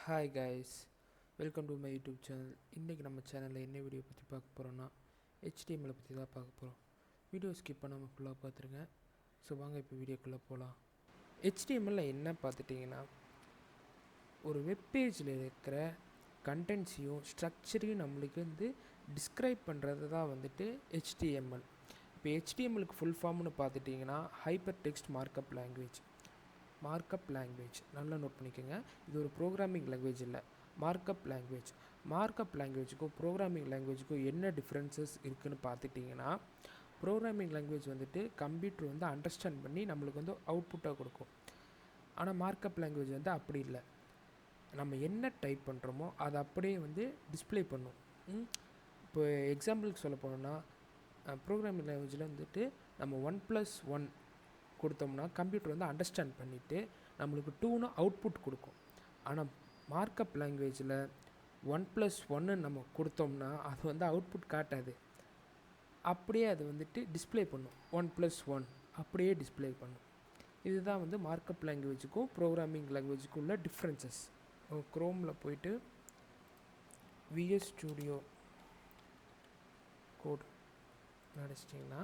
Hi guys, welcome to my YouTube channel. இன்றைக்கி நம்ம சேனலில் என்ன வீடியோ பற்றி பார்க்க போகிறோன்னா HTML பற்றி தான் பார்க்க போகிறோம். வீடியோ ஸ்கிப் பண்ணாமல் ஃபுல்லாக பார்த்துருங்க. ஸோ வாங்க இப்போ வீடியோக்குள்ளே போகலாம். HTML என்ன பார்த்துட்டிங்கன்னா, ஒரு வெப்பேஜில் இருக்கிற கண்டென்ட்ஸையும் ஸ்ட்ரக்சரையும் நம்மளுக்கு டிஸ்கிரைப் பண்ணுறது தான் HTML. இப்போ HTMLக்கு ஃபுல் ஃபார்ம்னு பார்த்துட்டிங்கன்னா ஹைப்பர் டெக்ஸ்ட் மார்க்கப் லாங்குவேஜ் நல்லா நோட் பண்ணிக்கோங்க. இது ஒரு ப்ரோக்ராமிங் லாங்குவேஜ் இல்லை, மார்க்கப் லாங்குவேஜுக்கும் ப்ரோக்ராமிங் லாங்குவேஜுக்கும் என்ன டிஃப்ரென்சஸ் இருக்குதுன்னு பார்த்துட்டிங்கன்னா, ப்ரோக்ராமிங் லாங்குவேஜ் கம்ப்யூட்டர் அண்டர்ஸ்டாண்ட் பண்ணி நம்மளுக்கு அவுட்புட்டாக கொடுக்கும். ஆனால் மார்க்கப் லாங்குவேஜ் அப்படி இல்லை. நம்ம என்ன டைப் பண்ணுறோமோ அதை அப்படியே டிஸ்பிளே பண்ணும். இப்போ எக்ஸாம்பிளுக்கு சொல்ல போனோம்னா, ப்ரோக்ராமிங் லாங்குவேஜில் நம்ம 1+1 கொடுத்தோம்னா கம்ப்யூட்டர் அண்டர்ஸ்டாண்ட் பண்ணிவிட்டு நம்மளுக்கு 2ன்னு அவுட்புட் கொடுக்கும். ஆனால் மார்க்கப் லாங்குவேஜில் 1+1 நம்ம கொடுத்தோம்னா அது அவுட்புட் காட்டாது, அப்படியே அது டிஸ்பிளே பண்ணும். 1+1 அப்படியே டிஸ்பிளே பண்ணும். இதுதான் மார்க்கப் லாங்குவேஜுக்கும் ப்ரோக்ராமிங் லாங்குவேஜுக்கும் உள்ள டிஃப்ரென்சஸ். க்ரோமில் போயிட்டு VS ஸ்டூடியோ கோட் நினச்சிட்டிங்கன்னா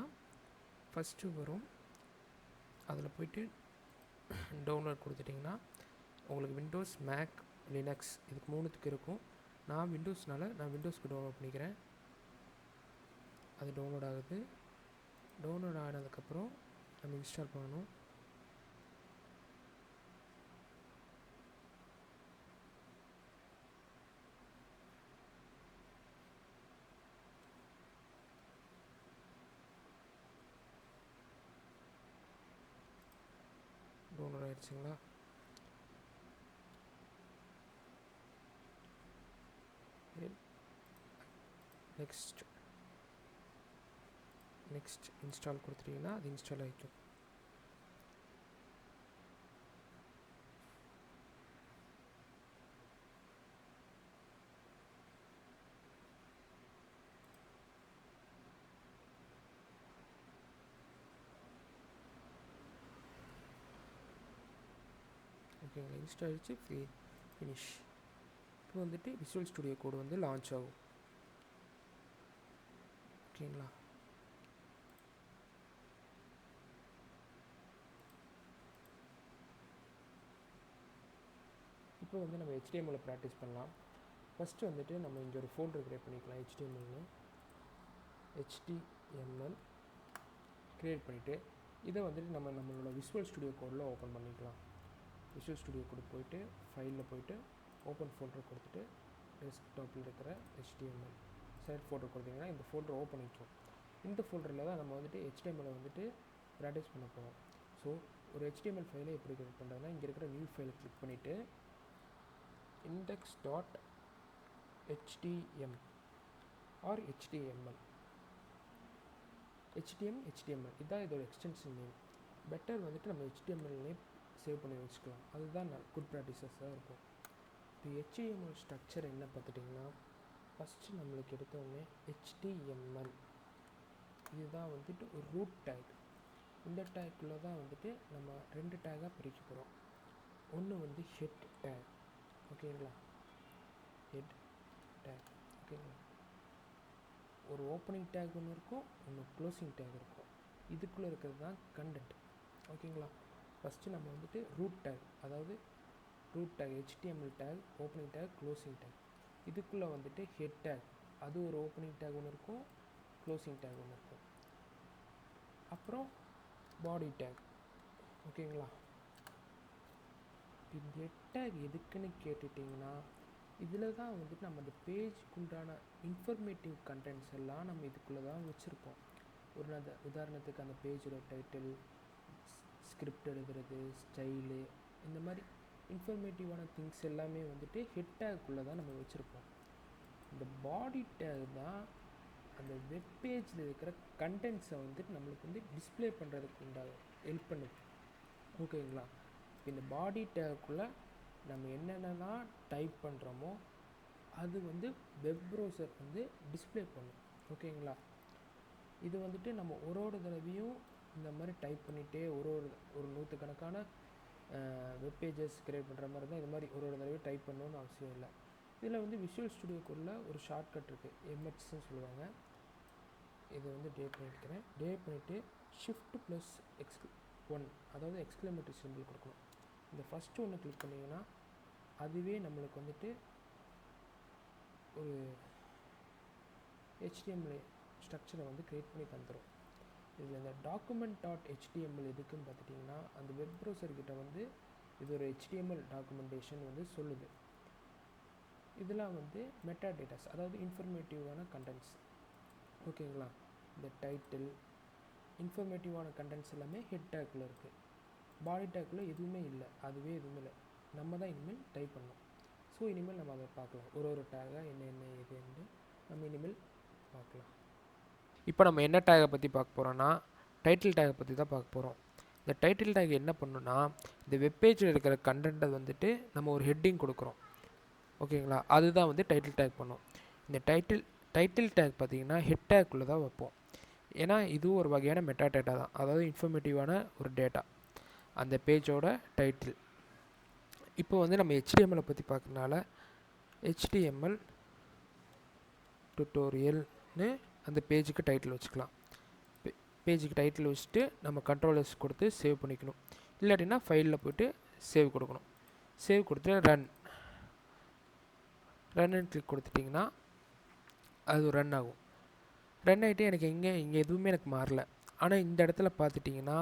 ஃபஸ்ட்டு வரும். அதில் போய்ட்டு டவுன்லோட் கொடுத்துட்டிங்கன்னா உங்களுக்கு விண்டோஸ், மேக், லினக்ஸ் இதுக்கு 3த்துக்கு இருக்கும். நான் விண்டோஸ்க்கு டவுன்லோட் பண்ணிக்கிறேன். அது டவுன்லோட் ஆகுது. டவுன்லோட் ஆனதுக்கப்புறம் நம்ம இன்ஸ்டால் பண்ணணும். டவுன்லோட் ஆகிடுச்சிங்களா? நெக்ஸ்ட் இன்ஸ்டால் கொடுத்துட்டிங்கன்னா அது இன்ஸ்டால் ஆகிக்கும். ஓகேங்களா, இன்ஸ்டால் ஆகிடுச்சு. ஃபினிஷ். இப்போ விசுவல் ஸ்டுடியோ கோடு லான்ச் ஆகும். ஓகேங்களா, இப்போ நம்ம HTML ப்ராக்டிஸ் பண்ணலாம். ஃபஸ்ட்டு நம்ம இங்கே ஒரு ஃபோல்டர் க்ரியேட் பண்ணிக்கலாம். HTML க்ரியேட் பண்ணிவிட்டு இதை நம்மளோட விசுவல் ஸ்டுடியோ கோடில் ஓப்பன் பண்ணிக்கலாம். விசுவல் ஸ்டுடியோ கோடு போய்ட்டு ஃபைலில் போய்ட்டு ஓப்பன் ஃபோல்டர் கொடுத்துட்டு டெஸ்க்டாப்பில் இருக்கிற HTML செலக்ட் ஃபோல்டர் கொடுத்தீங்கன்னா இந்த ஃபோல்டர் ஓப்பன் ஆகிக்கும். இந்த ஃபோல்டரில் தான் நம்ம HTML ப்ராக்டிஸ் பண்ண போகிறோம். ஸோ ஒரு HTML ஃபைலை எப்படி க்ரியேட் பண்ணுறதுனா, இங்கே இருக்கிற நியூ ஃபைலை கிளிக் பண்ணிவிட்டு index.htm ஆர் HTML இதுதான் இதோட எக்ஸ்டென்ஷன் நேம். பெட்டர் நம்ம HTML நேம் சேவ் பண்ணி வச்சுக்கலாம். அதுதான் குட் ப்ராக்டிஸஸாக இருக்கும். இப்போ HTML ஸ்ட்ரக்சர் என்ன பார்த்துட்டிங்கன்னா, ஃபஸ்ட்டு நம்மளுக்கு எடுத்தோடனே HTML இதுதான் ஒரு ரூட் டேக். இந்த டேக்குள்ளே தான் நம்ம 2 டேக்காக பிரிக்க போகிறோம். ஒன்று ஹெட் டேக். ஓகேங்களா, ஹெட் டேக். ஓகேங்களா, ஒரு ஓப்பனிங் டேக் ஒன்று இருக்கும், ஒன்று க்ளோசிங் டேக் இருக்கும். இதுக்குள்ளே இருக்கிறது தான் கண்டென்ட். ஓகேங்களா, ஃபஸ்ட்டு நம்ம ரூட் டேக், அதாவது root tag HTML tag, opening tag, closing tag. இதுக்குள்ளே ஹெட் டேக், அது ஒரு ஓப்பனிங் டேக் ஒன்று இருக்கும், க்ளோசிங் டேக் ஒன்று இருக்கும். அப்புறம் பாடி டேக். ஓகேங்களா, இந்த ஹெட் டேக் எதுக்குன்னு கேட்டுட்டிங்கன்னா, இதில் தான் நம்ம அந்த பேஜுக்கு உண்டான இன்ஃபர்மேட்டிவ் கண்டென்ட்ஸ் எல்லாம் நம்ம இதுக்குள்ளே தான் வச்சுருப்போம். உதாரணத்துக்கு அந்த பேஜோட டைட்டில், ஸ்கிரிப்ட் எழுதுறது, ஸ்டைலு, இந்த மாதிரி இன்ஃபர்மேட்டிவான திங்ஸ் எல்லாமே ஹெட் டேக்குள்ளே தான் நம்ம வச்சுருப்போம். இந்த பாடி டேக் தான் அந்த வெப் பேஜில் இருக்கிற கண்டென்ட்ஸை நம்மளுக்கு டிஸ்பிளே பண்ணுறதுக்கு உண்டாக ஹெல்ப் பண்ணுது. ஓகேங்களா, இந்த பாடி டேக்குள்ளே நம்ம என்னென்னலாம் டைப் பண்ணுறோமோ அது வெப் ப்ரௌசர் டிஸ்பிளே பண்ணும். ஓகேங்களா, இது நம்ம ஒரு தடவையும் இந்த மாதிரி டைப் பண்ணிகிட்டே ஒரு நூற்றுக்கணக்கான வெப் பேஜஸ் க்ரியேட் பண்ணுற மாதிரி இருந்தால் இது மாதிரி ஒரு தடவை டைப் பண்ணணும்னு அவசியம் இல்லை. இதில் வந்து விஷுவல் ஸ்டுடியோக்குள்ளே ஒரு ஷார்ட்கட் இருக்குது, எம்எக்ஸ்ன்னு சொல்லுவாங்க. இதை வந்து டேட் பண்ணிக்கிறேன். டேட் பண்ணிவிட்டு ஷிஃப்ட் ப்ளஸ் X1 அதாவது எக்ஸ்க்ளமேட்டரி சிம்பிள் கொடுக்கணும். இந்த ஃபஸ்ட்டு ஒன்று கிளிக் பண்ணிங்கன்னா அதுவே நம்மளுக்கு வந்துட்டு ஒரு HTML ஸ்ட்ரக்சரை வந்து க்ரியேட் பண்ணி தந்துடும். இதில் இந்த document.html எதுக்குன்னு பார்த்துட்டிங்கன்னா அந்த வெப் ப்ரௌசர்கிட்ட வந்து இது ஒரு HTML டாக்குமெண்டேஷன் வந்து சொல்லுது. இதெல்லாம் வந்து மெட்டா டேட்டாஸ், அதாவது இன்ஃபர்மேட்டிவான கண்டென்ட்ஸ். ஓகேங்களா? இந்த டைட்டில் இன்ஃபர்மேட்டிவான கண்டென்ட்ஸ் எல்லாமே ஹெட் டேக்கில் இருக்குது. பாடி டேக்கில் எதுவுமே இல்லை, அதுவே எதுவுமே இல்லை. நம்ம தான் இனிமேல் டைப் பண்ணணும். ஸோ இனிமேல் நம்ம அதை பார்க்கலாம், ஒரு டேகாக என்ன எதுன்னு நம்ம இனிமேல் பார்க்கலாம். இப்போ நம்ம என்ன டேகை பற்றி பார்க்க போகிறோன்னா டைட்டில் டேகை பற்றி தான் பார்க்க போகிறோம். இந்த டைட்டில் டேக் என்ன பண்ணுன்னா இந்த வெப்பேஜில் இருக்கிற கண்டென்ட்டை வந்துட்டு நம்ம ஒரு ஹெட்டிங் கொடுக்குறோம். ஓகேங்களா? அதுதான் வந்து டைட்டில் டேக் பண்ணும். இந்த டைட்டில் டேக் பார்த்திங்கன்னா ஹெட் டேக்குள்ளே தான் வைப்போம். ஏன்னா இதுவும் ஒரு வகையான மெட்டா டேட்டா தான், அதாவது இன்ஃபர்மேட்டிவான ஒரு டேட்டா, அந்த பேஜோட டைட்டில். இப்போ வந்து நம்ம HTML பற்றி பார்க்கறனால HTML டுட்டோரியல்னு அந்த பேஜுக்கு டைட்டில் வச்சுக்கலாம். பேஜுக்கு டைட்டில் வச்சுட்டு நம்ம கண்ட்ரோலர்ஸ் கொடுத்து சேவ் பண்ணிக்கணும். இல்லாட்டினா ஃபைலில் போய்ட்டு சேவ் கொடுக்கணும். சேவ் கொடுத்துட்டு ரன்னு கிளிக் கொடுத்துட்டிங்கன்னா அது ரன் ஆகும். ரன் ஆகிட்டு எனக்கு இங்கே எதுவுமே எனக்கு மாறல. ஆனால் இந்த இடத்துல பார்த்துட்டிங்கன்னா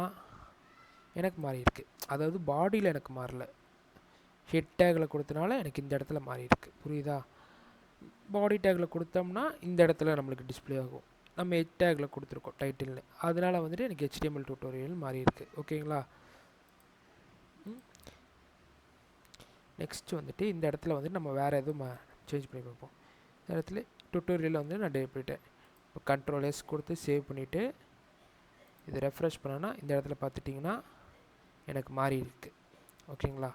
எனக்கு மாறி இருக்கு. அதாவது பாடியில் எனக்கு மாறல, ஹெட் டேக்கில் கொடுத்தனால எனக்கு இந்த இடத்துல மாறி இருக்கு. புரியுதா? பாடி டேக்கில் கொடுத்தோம்னா இந்த இடத்துல நம்மளுக்கு டிஸ்பிளே ஆகும். நம்ம ஹெட் டேக்கில் கொடுத்துருக்கோம் டைட்டில்னு, அதனால் வந்துட்டு எனக்கு HTML டுட்டோரியல் மாறி இருக்கு. ஓகேங்களா? நெக்ஸ்ட் வந்துட்டு இந்த இடத்துல வந்துட்டு நம்ம வேறு எதுவும் சேஞ்ச் பண்ணி பார்ப்போம். இந்த இடத்துல டுட்டோரியலில் வந்து நான் டேட் பண்ணிட்டேன். இப்போ கண்ட்ரோல் S கொடுத்து சேவ் பண்ணிவிட்டு இதை ரெஃப்ரெஷ் பண்ணனா இந்த இடத்துல பார்த்துட்டிங்கன்னா எனக்கு மாறி இருக்குது. ஓகேங்களா?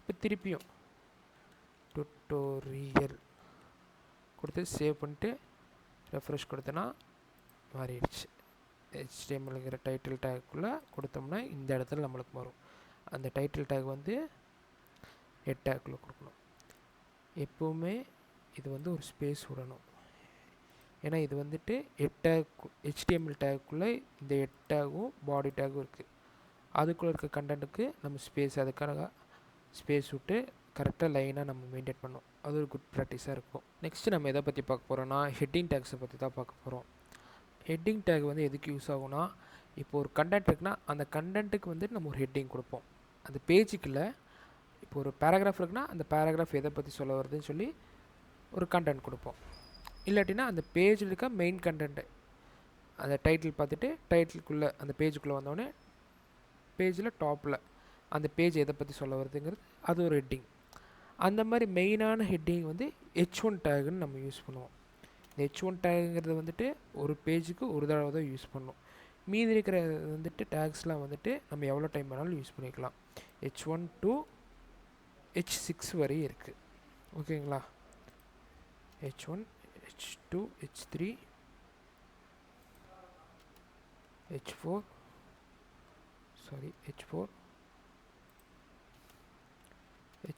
இப்போ திருப்பியும் டுட்டோரியல் கொடுத்து சேவ் பண்ணிட்டு ரெஃப்ரெஷ் கொடுத்தனா மாறிடுச்சு. HTMLங்கிற டைட்டில் டேக்குள்ளே கொடுத்தோம்னா இந்த இடத்துல நம்மளுக்கு வரும். அந்த டைட்டில் டேக் வந்து ஹெட் டேக்குள்ளே கொடுக்கணும். எப்போவுமே இது வந்து ஒரு ஸ்பேஸ் விடணும். ஏன்னா இது வந்துட்டு HTML டேக்குள்ளே இந்த ஹெட் டேகும் பாடி டேகும் இருக்குது. அதுக்குள்ளே இருக்க கண்டென்ட்டுக்கு நம்ம அதுக்காக ஸ்பேஸ் விட்டு கரெக்டாக லைனாக நம்ம மெயின்டைன் பண்ணோம். அது ஒரு குட் ப்ராக்டிஸாக இருக்கும். நெக்ஸ்ட்டு நம்ம எதை பற்றி பார்க்க போகிறோன்னா ஹெட்டிங் டேக்ஸை பற்றி தான் பார்க்க போகிறோம். ஹெட்டிங் டேக் வந்து எதுக்கு யூஸ் ஆகும்னா, இப்போ ஒரு கண்டென்ட் இருக்குன்னா அந்த கண்டென்ட்டுக்கு வந்துட்டு நம்ம ஒரு ஹெட்டிங் கொடுப்போம். அந்த பேஜுக்குள்ளே இப்போ ஒரு பேராகிராஃப் இருக்குன்னா அந்த பேராகிராஃப் எதை பற்றி சொல்ல வருதுன்னு சொல்லி ஒரு கண்டென்ட் கொடுப்போம். இல்லாட்டினா அந்த பேஜில் இருக்க மெயின் கண்டென்ட்டு அந்த டைட்டில் பார்த்துட்டு டைட்டிலுக்குள்ளே அந்த பேஜுக்குள்ளே வந்தோடனே பேஜில் டாப்பில் அந்த பேஜ் எதை பற்றி சொல்ல வருதுங்கிறது அது ஒரு ஹெட்டிங். அந்த மாதிரி மெயினான ஹெட்டிங் வந்து H1 டேகுன்னு நம்ம யூஸ் பண்ணுவோம். இந்த H1 டேகுங்கிறது வந்துட்டு ஒரு பேஜுக்கு ஒரு தடவை தான் யூஸ் பண்ணணும். மீதி இருக்கிற வந்துட்டு டேக்ஸ்லாம் வந்துட்டு நம்ம எவ்வளோ டைம் வேணாலும் யூஸ் பண்ணிக்கலாம். H1 to H6 வரை இருக்குது. ஓகேங்களா? H1, H2, H3, H4,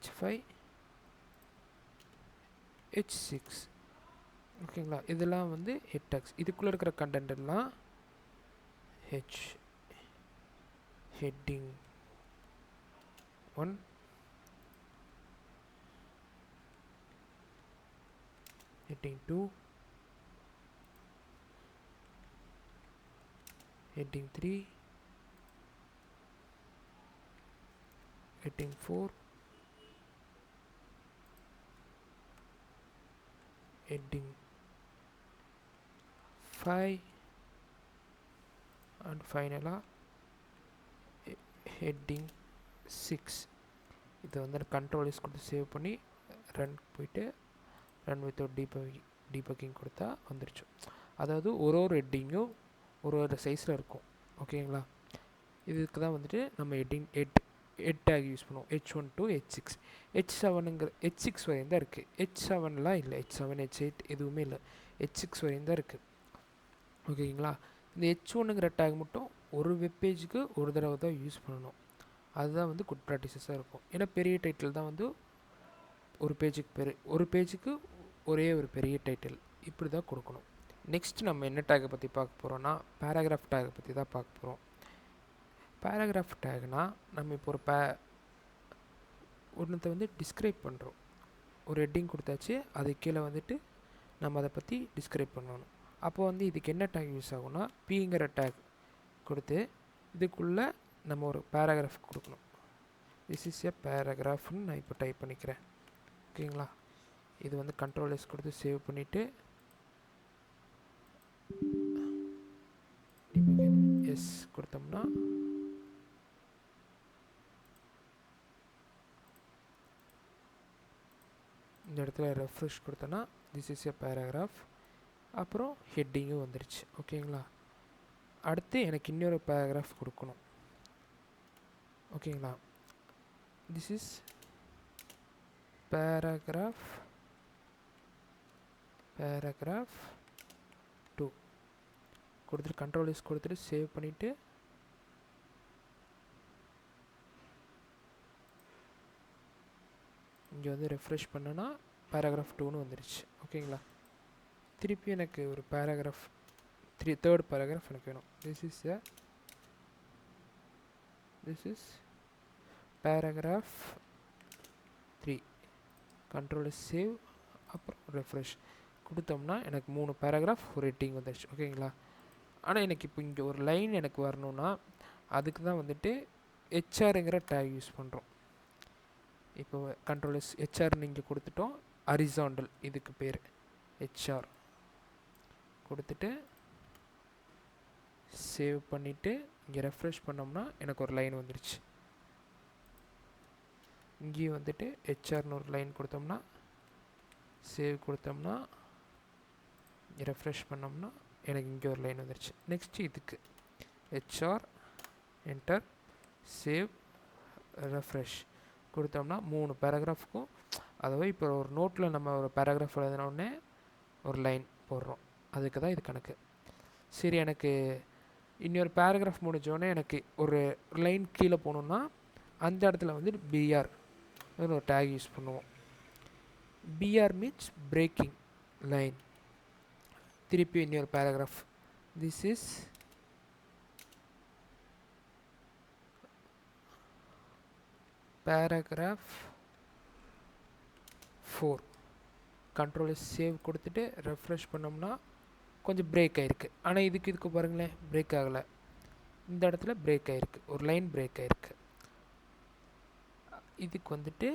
H5, H6. ஓகேங்களா? இதெல்லாம் வந்து ஹெட் டேக்ஸ். இதுக்குள்ளே இருக்கிற கண்டென்ட் எல்லாம் heading 1, heading 2, heading 3, heading 4, heading 5 and finally heading 6. இதை வந்து கண்ட்ரோல் S கொடுத்து சேவ் பண்ணி ரன் போயிட்டு ரன் வித்தவுட் டீபக்கிங் கொடுத்தா வந்துருச்சு. அதாவது ஒரு ஹெட்டிங்கும் ஒரு சைஸில் இருக்கும். ஓகேங்களா? இதுக்கு தான் வந்துட்டு நம்ம ஹெட் டேக் யூஸ் பண்ணுவோம். H1 to H6. H7ங்கிற H6 வரையும் தான் இருக்குது. H7லாம் இல்லை. H7, H8 எதுவுமே இல்லை. H6 வரையும் தான் இருக்குது. ஓகேங்களா? இந்த H1ங்கிற டேக் மட்டும் ஒரு வெப்பேஜுக்கு ஒரு தடவை தான் யூஸ் பண்ணணும். அதுதான் வந்து குட் ப்ராக்டிசஸாக இருக்கும். ஏன்னா பெரிய டைட்டில் தான் வந்து ஒரு பேஜுக்கு ஒரே ஒரு பெரிய டைட்டில் இப்படி தான் கொடுக்கணும். நெக்ஸ்ட் நம்ம என்ன டேக்கை பற்றி பார்க்க போகிறோன்னா பேராகிராஃப் டேக்கை பற்றி தான் பார்க்க போகிறோம். பேராகிராஃப் டேக்னால் நம்ம இப்போ ஒன்றத்தை வந்து டிஸ்கிரைப் பண்ணுறோம். ஒரு ஹெட்டிங் கொடுத்தாச்சு, அது கீழே வந்துட்டு நம்ம அதை பற்றி டிஸ்கிரைப் பண்ணணும். அப்போ வந்து இதுக்கு என்ன டேக் யூஸ் ஆகும்னா பிங்கிற டேக் கொடுத்து இதுக்குள்ளே நம்ம ஒரு பேராகிராஃப் கொடுக்கணும். திஸ் இஸ் எ பேராகிராஃப்னு நான் இப்போ டைப் பண்ணிக்கிறேன். ஓகேங்களா? இது வந்து கண்ட்ரோல் எஸ் கொடுத்து சேவ் பண்ணிவிட்டு எஸ் கொடுத்தோம்னா இந்த இடத்துல ரெஃப்ரெஷ் கொடுத்தோன்னா திஸ் இஸ் எ பேராகிராஃப். அப்புறம் ஹெட்டிங்கும் வந்துருச்சு. ஓகேங்களா? அடுத்து எனக்கு இன்னொரு பேராகிராஃப் கொடுக்கணும். ஓகேங்களா? திஸ் இஸ் பேராகிராஃப் 2 கொடுத்துட்டு கண்ட்ரோல் எஸ் கொடுத்துட்டு சேவ் பண்ணிவிட்டு இங்கே வந்து ரெஃப்ரெஷ் பண்ணனா பேராகிராஃப் 2ன்னு வந்துருச்சு. ஓகேங்களா? திருப்பி எனக்கு ஒரு பேராகிராஃப் தேர்ட் பேராகிராஃப் எனக்கு வேணும். This is paragraph 3 control save அப்புறம் ரெஃப்ரெஷ் கொடுத்தோம்னா எனக்கு 3 பேராகிராஃப் ஒரு ஹெட்டிங் வந்துடுச்சு. ஓகேங்களா? ஆனால் எனக்கு இப்போ இங்கே ஒரு லைன் எனக்கு வரணும்னா அதுக்கு தான் வந்துட்டு ஹெச்ஆருங்கிற டேக் யூஸ் பண்ணுறோம். இப்போ கண்ட்ரோல் எஸ் ஹெச்ஆர்னு இங்கே கொடுத்துட்டோம். ஹரிசாண்டல் இதுக்கு பேர் ஹெச்ஆர் கொடுத்துட்டு சேவ் பண்ணிவிட்டு இங்கே ரெஃப்ரெஷ் பண்ணோம்னா எனக்கு ஒரு லைன் வந்துடுச்சு. இங்கேயும் வந்துட்டு ஹெச்ஆர்னு ஒரு லைன் கொடுத்தோம்னா சேவ் கொடுத்தோம்னா ரெஃப்ரெஷ் பண்ணோம்னா எனக்கு இங்கே ஒரு லைன் வந்துடுச்சு. நெக்ஸ்ட்டு இதுக்கு ஹெச்ஆர் என்டர் சேவ் ரெஃப்ரெஷ் கொடுத்தோம்னா 3 பேராகிராஃப்க்கும் அதாவது இப்போ ஒரு நோட்டில் நம்ம ஒரு பேராகிராஃப் எழுதினோடனே ஒரு லைன் போடுறோம். அதுக்கு தான் இது கணக்கு. சரி, எனக்கு இன்னொரு பேராகிராஃப் முடிஞ்சோடனே எனக்கு ஒரு லைன் கீழே போகணுன்னா அந்த இடத்துல வந்து பிஆர் ஒரு டேக் யூஸ் பண்ணுவோம். BR means breaking line. திருப்பி இன்னொரு paragraph this is paragraph 4 control save கொடுத்துட்டு ரெஃப்ரெஷ் பண்ணோம்னா கொஞ்சம் பிரேக் ஆகிருக்கு. ஆனால் இதுக்கு பாருங்களேன் பிரேக் ஆகலை. இந்த இடத்துல பிரேக் ஆகிருக்கு, ஒரு லைன் பிரேக் ஆகிருக்கு. இதுக்கு வந்துட்டு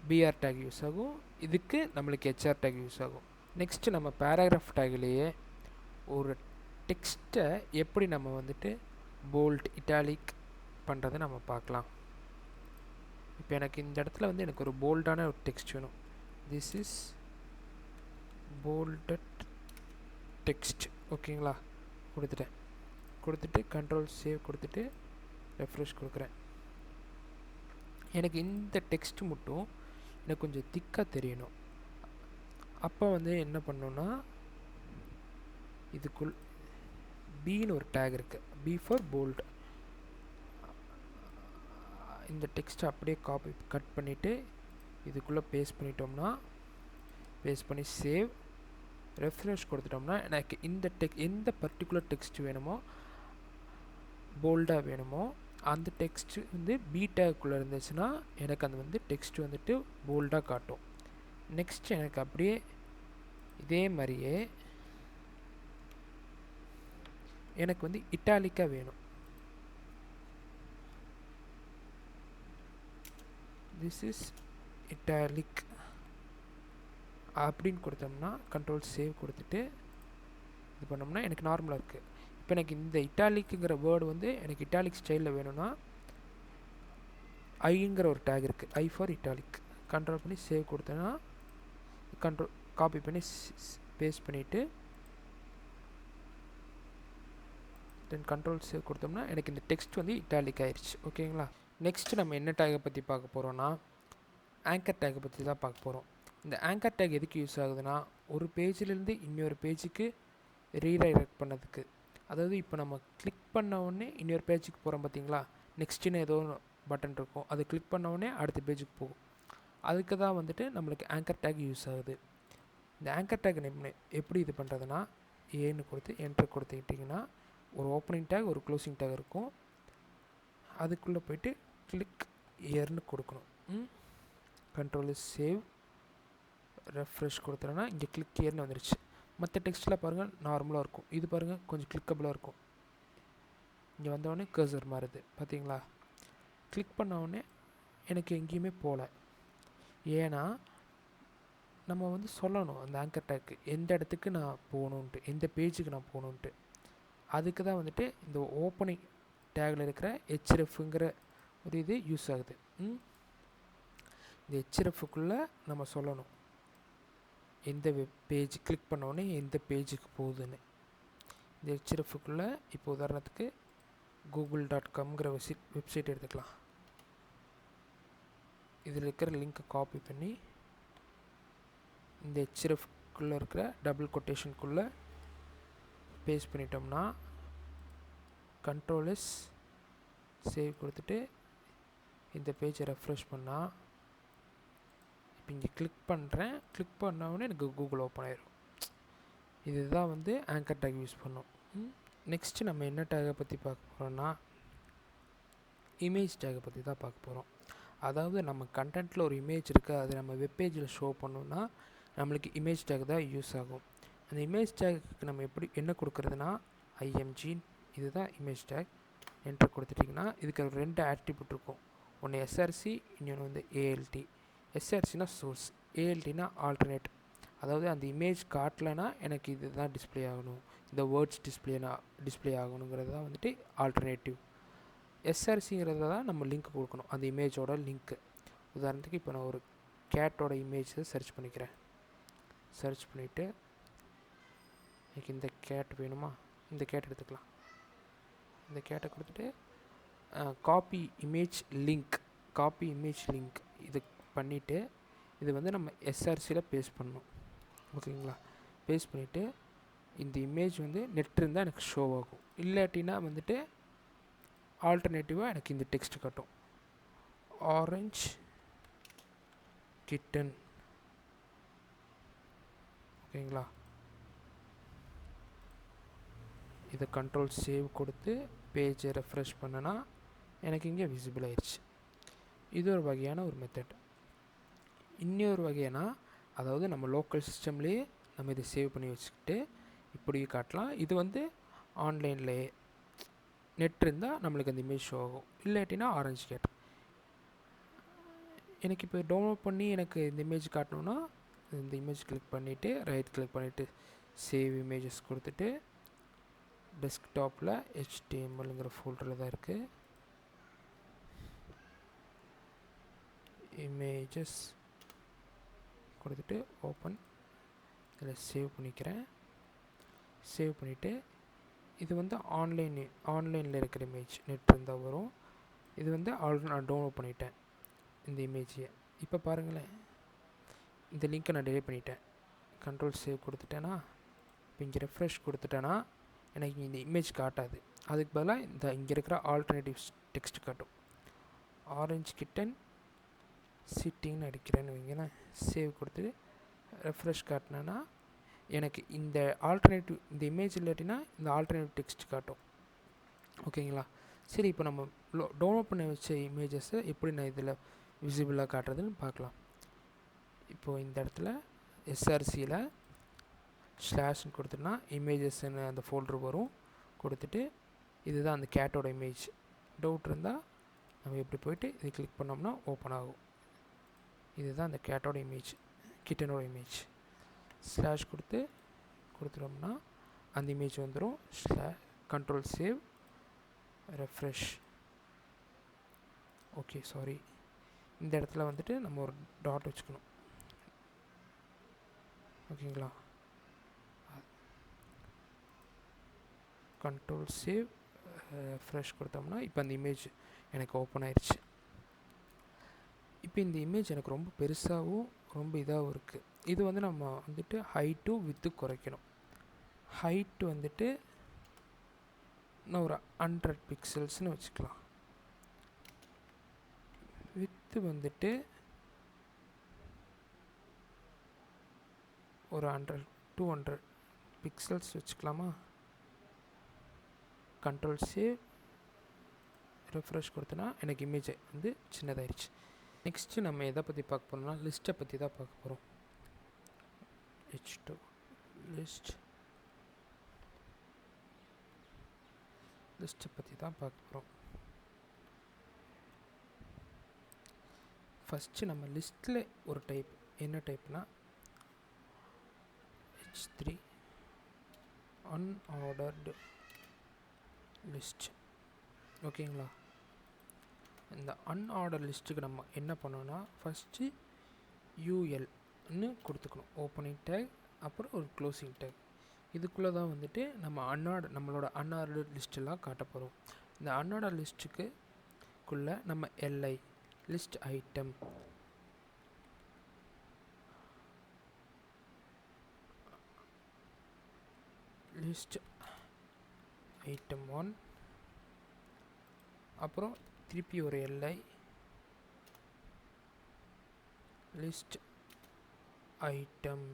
பிஆர் டேக் யூஸ் ஆகும், இதுக்கு நம்மளுக்கு ஹெச்ஆர் டேக் யூஸ் ஆகும். நெக்ஸ்ட்டு நம்ம பேராகிராஃப் டேக்லேயே ஒரு டெக்ஸ்ட்டை எப்படி நம்ம வந்துட்டு போல்ட் இட்டாலிக் பண்ணுறதை நம்ம பார்க்கலாம். இப்போ எனக்கு இந்த இடத்துல வந்து எனக்கு ஒரு போல்டான ஒரு டெக்ஸ்ட் வேணும். This is bolted text. ஓகேங்களா? கொடுத்துட்டு கண்ட்ரோல் சேவ் கொடுத்துட்டு ரெஃப்ரெஷ் கொடுக்குறேன். எனக்கு இந்த டெக்ஸ்ட் மட்டும் எனக்கு கொஞ்சம் திக்காக தெரியணும். அப்போ வந்து என்ன பண்ணோன்னா இதுக்குள் பின்னு ஒரு டேக் இருக்குது, பி ஃபார் போல்ட். இந்த டெக்ஸ்ட்டை அப்படியே கட் பண்ணிவிட்டு இதுக்குள்ளே பேஸ்ட் பண்ணிட்டோம்னா பேஸ்ட் பண்ணி சேவ் ரெஃப்ரெஷ் கொடுத்துட்டோம்னா எனக்கு இந்த எந்த பர்டிகுலர் டெக்ஸ்ட் வேணுமோ போல்டாக வேணுமோ அந்த டெக்ஸ்ட்டு வந்து பி டேக்குள்ளே இருந்துச்சுன்னா எனக்கு அந்த வந்து டெக்ஸ்ட் வந்துட்டு போல்டாக காட்டும். நெக்ஸ்ட் எனக்கு அப்படியே இதே மாதிரியே எனக்கு வந்து இட்டாலிக்காக வேணும். திஸ் இஸ் இட்டாலிக் அப்படின்னு கொடுத்தோம்னா கண்ட்ரோல் சேவ் கொடுத்துட்டு இது பண்ணோம்னா எனக்கு நார்மலாக இருக்குது. இப்போ எனக்கு இந்த இட்டாலிக்குங்கிற வேர்டு வந்து எனக்கு இட்டாலிக் ஸ்டைலில் வேணும்னா ஐங்கிற ஒரு டேக் இருக்குது, ஐ ஃபார் இட்டாலிக். கண்ட்ரோல் பண்ணி சேவ் கொடுத்தேன்னா கண்ட்ரோல் காப்பி பண்ணி பேஸ்ட் பண்ணிவிட்டு தென் கண்ட்ரோல் சேவ் கொடுத்தோம்னா எனக்கு இந்த டெக்ஸ்ட் வந்து இட்டாலிக் ஆயிடுச்சு. ஓகேங்களா? நெக்ஸ்ட் நம்ம என்ன டேக்கை பற்றி பார்க்க போகிறோன்னா ஆங்கர் டேக்கை பற்றி தான் பார்க்க போகிறோம். இந்த ஆங்கர் டேக் எதுக்கு யூஸ் ஆகுதுன்னா ஒரு பேஜிலேருந்து இன்னொரு பேஜுக்கு ரீடைரக்ட் பண்ணதுக்கு. அதாவது இப்போ நம்ம கிளிக் பண்ண உடனே இன்னொரு பேஜுக்கு போகிறோம் பார்த்தீங்களா, நெக்ஸ்ட்டுன்னு ஏதோ பட்டன் இருக்கும், அது கிளிக் பண்ண உடனே அடுத்த பேஜுக்கு போகும். அதுக்கு தான் வந்துட்டு நம்மளுக்கு ஆங்கர் டேக் யூஸ் ஆகுது. இந்த ஆங்கர் டேக் எப்படி இது பண்ணுறதுனா, ஏன்னு கொடுத்து என்டர் கொடுத்துக்கிட்டிங்கன்னா ஒரு ஓப்பனிங் டேக் ஒரு க்ளோசிங் டேக் இருக்கும். அதுக்குள்ளே போய்ட்டு கிளிக் இயர்னு கொடுக்கணும். கண்ட்ரோல் சேவ் ரெஃப்ரெஷ் கொடுத்துறேன்னா இங்கே கிளிக் இயர்னு வந்துருச்சு. மற்ற டெக்ஸ்ட்டில் பாருங்கள் நார்மலாக இருக்கும், இது பாருங்கள் கொஞ்சம் கிளிக்கபிளாக இருக்கும். இங்கே வந்தவுடனே கர்சர் மாறுது பார்த்தீங்களா. கிளிக் பண்ணவுடனே எனக்கு எங்கேயுமே போகல. ஏன்னா நம்ம வந்து சொல்லணும் அந்த ஆங்கர் டேக்கு எந்த இடத்துக்கு நான் போகணுன்ட்டு, எந்த பேஜுக்கு நான் போகணுன்ட்டு. அதுக்கு தான் வந்துட்டு இந்த ஓப்பனிங் டேகில் இருக்கிற ஹெச்எஃப்ங்கிற ஒரு இது யூஸ் ஆகுது. இந்த ஹெச்எஃப்க்குள்ளே நம்ம சொல்லணும் எந்த பேஜ் கிளிக் பண்ணோடனே எந்த பேஜுக்கு போகுதுன்னு. இந்த ஹெச்எஃப்க்குள்ளே இப்போ உதாரணத்துக்கு google.comங்கிற வெப்சைட் எடுத்துக்கலாம். இதில் இருக்கிற லிங்க்கை காப்பி பண்ணி இந்த ஹெச்எஃப்க்குள்ளே இருக்கிற டபுள் கொட்டேஷனுக்குள்ளே பேஸ்ட் பண்ணிட்டோம்னா கண்ட்ரோல் எஸ் சேவ் கொடுத்துட்டு இந்த பேஜை ரெஃப்ரெஷ் பண்ணால் இப்போ இங்கே கிளிக் பண்ணுறேன். கிளிக் பண்ணவுடனே எனக்கு கூகுள் ஓப்பன் ஆயிடும். இதுதான் வந்து ஆங்கர் டேக் யூஸ் பண்ணோம். நெக்ஸ்ட்டு நம்ம என்ன டேகை பற்றி பார்க்க போகிறோம்னா இமேஜ் டேகை பற்றி தான் பார்க்க போகிறோம். அதாவது நம்ம கண்டென்ட்டில் ஒரு இமேஜ் இருக்குது, அது நம்ம வெப்பேஜில் ஷோ பண்ணோம்னா நம்மளுக்கு இமேஜ் டேக் தான் யூஸ் ஆகும். அந்த இமேஜ் டேக்கு நம்ம எப்படி என்ன கொடுக்குறதுனா ஐஎம்ஜி, இதுதான் இமேஜ் டேக். என்டர் கொடுத்துட்டிங்கன்னா இதுக்கு 2 ஆட்ரிபியூட் இருக்கும். ஒன்று எஸ்ஆர்சி, இன்னொன்று வந்து ஏஎல்டி. எஸ்ஆர்சினா சோர்ஸ், ஏஎல்டினா ஆல்டர்னேட். அதாவது அந்த இமேஜ் காட்டலைன்னா எனக்கு இது தான் டிஸ்பிளே ஆகணும், இந்த வேர்ட்ஸ் டிஸ்பிளே ஆகணுங்கிறது தான் வந்துட்டு ஆல்டர்னேட்டிவ். எஸ்ஆர்சிங்கிறத தான் நம்ம லிங்க் கொடுக்கணும், அந்த இமேஜோட லிங்க்கு. உதாரணத்துக்கு இப்போ நான் ஒரு கேட்டோட இமேஜை சர்ச் பண்ணிக்கிறேன். சர்ச் பண்ணிவிட்டு எனக்கு இந்த கேட் வேணுமா, இந்த கேட் எடுத்துக்கலாம். இந்த கேட்டை கொடுத்துட்டு காப்பி இமேஜ் லிங்க் இது பண்ணிவிட்டு இது வந்து நம்ம எஸ்ஆர்சியில் பேஸ்ட் பண்ணணும். ஓகேங்களா. பேஸ்ட் பண்ணிவிட்டு இந்த இமேஜ் வந்து நெட் இருந்தால் எனக்கு ஷோ ஆகும், இல்லாட்டினா வந்துட்டு ஆல்டர்னேட்டிவாக எனக்கு இந்த டெக்ஸ்ட் காட்டும். Orange kitten. ஓகேங்களா. இதை கண்ட்ரோல் சேவ் கொடுத்து பேஜை ரெஃப்ரெஷ் பண்ணனா எனக்கு இங்கே விசிபிள் ஆயிடுச்சு. இது ஒரு வகையான ஒரு மெத்தட். இன்னொரு வகைனா அதாவது நம்ம லோக்கல் சிஸ்டம்லேயே நம்ம இதை சேவ் பண்ணி வச்சுக்கிட்டு இப்படி காட்டலாம். இது வந்து ஆன்லைன்லேயே நெட் இருந்தால் நம்மளுக்கு அந்த இமேஜ் ஷோ ஆகும், இல்லாட்டினா ஆரஞ்சு கேட். எனக்கு இப்போ டவுன்லோட் பண்ணி எனக்கு இந்த இமேஜ் காட்டணுன்னா இந்த இமேஜ் கிளிக் பண்ணிவிட்டு ரைட் கிளிக் பண்ணிவிட்டு சேவ் இமேஜஸ் கொடுத்துட்டு டெஸ்க்டாப்பில் HTMLங்கிற ஃபோல்டரில் தான் இருக்குது. இமேஜஸ் கொடுத்துட்டு ஓப்பன், இதில் சேவ் பண்ணிக்கிறேன். சேவ் பண்ணிவிட்டு இது வந்து ஆன்லைனில் இருக்கிற இமேஜ், நெட் இருந்தால் வரும். இது வந்து ஆல்ரெடி நான் டவுன்லோட் பண்ணிட்டேன் இந்த இமேஜை. இப்போ பாருங்களேன், இந்த லிங்க்கை நான் டெலிட் பண்ணிட்டேன். கண்ட்ரோல் சேவ் கொடுத்துட்டேன்னா இப்போ இங்கே ரெஃப்ரெஷ் கொடுத்துட்டேன்னா எனக்கு இந்த இமேஜ் காட்டாது. அதுக்கு பதிலாக இங்கே இருக்கிற ஆல்டர்னேட்டிவ் டெக்ஸ்ட் காட்டும். ஆரஞ்சு கிட்டன் சிட்டிங்னு அடிக்கிறேன்னு வைங்களேன். சேவ் கொடுத்துட்டு ரெஃப்ரெஷ் காட்டினேன்னா எனக்கு இந்த ஆல்டர்னேட்டிவ் இந்த இமேஜ் இல்லாட்டினா இந்த ஆல்டர்னேட்டிவ் டெக்ஸ்ட் காட்டும். ஓகேங்களா. சரி, இப்போ நம்ம டவுன்லோட் பண்ணி வச்ச இமேஜஸை எப்படி நான் இதில் விசிபிளாக காட்டுறதுன்னு பார்க்கலாம். இப்போது இந்த இடத்துல எஸ்ஆர்சியில் ஸ்லாஷ்னு கொடுத்துட்டோன்னா இமேஜஸ்ன்னு அந்த ஃபோல்டர் வரும். கொடுத்துட்டு இதுதான் அந்த கேட்டோட இமேஜ். டவுட் இருந்தால் நம்ம எப்படி போய்ட்டு இது கிளிக் பண்ணோம்னா ஓப்பன் ஆகும். இதுதான் அந்த கேட்டோட இமேஜ், கிட்டனோட இமேஜ். ஸ்லாஷ் கொடுத்துட்டோம்னா அந்த இமேஜ் வந்துடும். Control save refresh. Okay, sorry, இந்த இடத்துல வந்துட்டு நம்ம ஒரு டாட் வச்சுக்கணும். ஓகேங்களா. கண்ட்ரோல் சேவ் ரெஃப்ரெஷ் கொடுத்தோம்னா இப்போ அந்த இமேஜ் எனக்கு ஓப்பன் ஆயிடுச்சு. இப்போ இந்த இமேஜ் எனக்கு ரொம்ப பெருசாகவும் ரொம்ப இதாகவும் இருக்குது. இது வந்து நம்ம வந்துட்டு ஹைட்டு வித்து குறைக்கணும். ஹைட்டு வந்துட்டு நான் ஒரு 100 பிக்சல்ஸ்னு வச்சுக்கலாம். வித்து வந்துட்டு ஒரு 200 பிக்சல்ஸ் வச்சுக்கலாமா. கண்ட்ரோல் சேவ், ரெஃப்ரெஷ் கொடுத்தனா எனக்கு இமேஜ் வந்து சின்னதாயிடுச்சு. நெக்ஸ்ட்டு நம்ம எதை பற்றி பார்க்க போகிறோம்னா லிஸ்ட்டை பற்றி தான் பார்க்க போகிறோம். h2 லிஸ்ட்டை பற்றி தான் பார்க்க போகிறோம். ஃபஸ்ட்டு நம்ம லிஸ்ட்டில் ஒரு டைப், என்ன டைப்னா h3 அன்ஆர்டர்டு லிஸ்ட். ஓகேங்களா. இந்த அன்ஆர்டர் லிஸ்ட்டுக்கு நம்ம என்ன பண்ணோன்னா ஃபஸ்ட்டு யூஎல்னு கொடுத்துக்கணும். ஓப்பனிங் டேக் அப்புறம் ஒரு க்ளோசிங் டேக். இதுக்குள்ளே தான் வந்துட்டு நம்மளோட அன்ஆர்டர் லிஸ்ட்டெல்லாம் காட்ட போகிறோம். இந்த அன்ஆர்டர் லிஸ்ட்டுக்குள்ளே நம்ம LI list item, list item 1, அப்புறம் திருப்பி ஒரு எல்ஐ லிஸ்ட் ஐட்டம்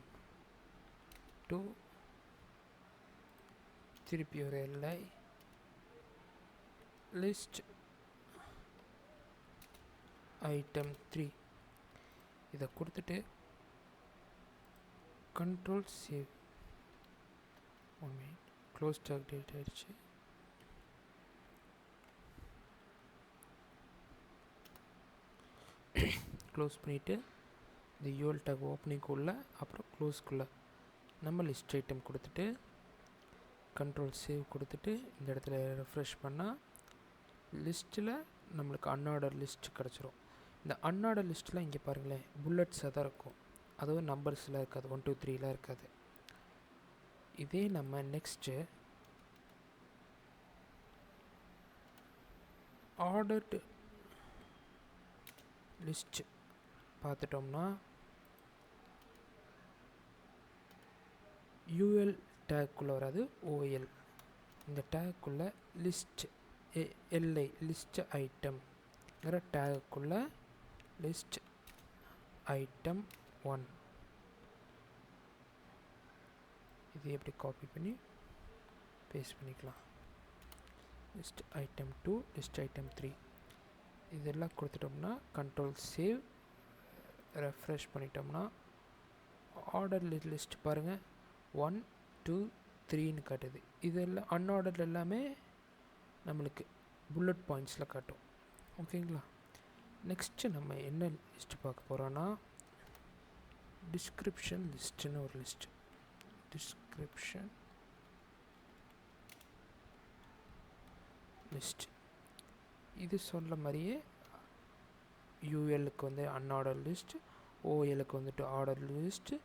2, திருப்பி ஒரு எல்ஐ லிஸ்ட் ஐட்டம் 3. இதை கொடுத்துட்டு கண்ட்ரோல் சேவ். க்ளோஸ் டாக் டேட் ஆயிடுச்சு. க்ளோஸ் பண்ணிவிட்டு இந்த யூஎல் டேக் ஓப்பனிங்குள்ளே அப்புறம் க்ளோஸ்க்குள்ளே நம்ம லிஸ்ட் ஐட்டம் கொடுத்துட்டு கண்ட்ரோல் சேவ் கொடுத்துட்டு இந்த இடத்துல ரெஃப்ரெஷ் பண்ணால் லிஸ்ட்டில் நம்மளுக்கு அன்ஆர்டர் லிஸ்ட் கிடச்சிரும். இந்த அன்ஆர்டர் லிஸ்ட்டில் இங்கே பாருங்களேன் புல்லட்ஸாக தான் இருக்கும், அதுவும் நம்பர்ஸ்லாம் இருக்காது, 1 2 3லாம் இருக்காது. இதே நம்ம நெக்ஸ்ட்டு ஆர்டர்டு லிஸ்ட் பார்த்துட்டோம்னா யூஎல் டேக்குள்ளே வராது, ஓஎல். இந்த டேக்குள்ளே லிஸ்ட் எல்ஐ லிஸ்ட் ஐட்டம்ங்கிற டேக்குள்ளே லிஸ்ட் ஐட்டம் 1. இது எப்படி காப்பி பண்ணி பேஸ்ட் பண்ணிக்கலாம். லிஸ்ட் ஐட்டம் 2, லிஸ்ட் ஐட்டம் 3 இதெல்லாம் கொடுத்துட்டோம்னா கண்ட்ரோல் சேவ் ரெஃப்ரெஷ் பண்ணிட்டோம்னா ஆர்டர் லிஸ்ட் பாருங்கள் 1 2 3ன்னு காட்டுது. இதெல்லாம் அன்ஆர்டர் எல்லாமே நம்மளுக்கு புல்லட் பாயிண்ட்ஸில் காட்டும். ஓகேங்களா. நெக்ஸ்ட்டு நம்ம என்ன லிஸ்ட்டு பார்க்க போகிறோன்னா டிஸ்கிரிப்ஷன் லிஸ்ட்டுன்னு ஒரு லிஸ்ட்டு. டிஸ்கிரிப்ஷன் லிஸ்ட் இது சொல்ல மாதிரியே யூஎல்லுக்கு வந்து அன்ஆர்டர் லிஸ்ட், ஓஎலுக்கு வந்துட்டு ஆர்டர் லிஸ்ட்டு,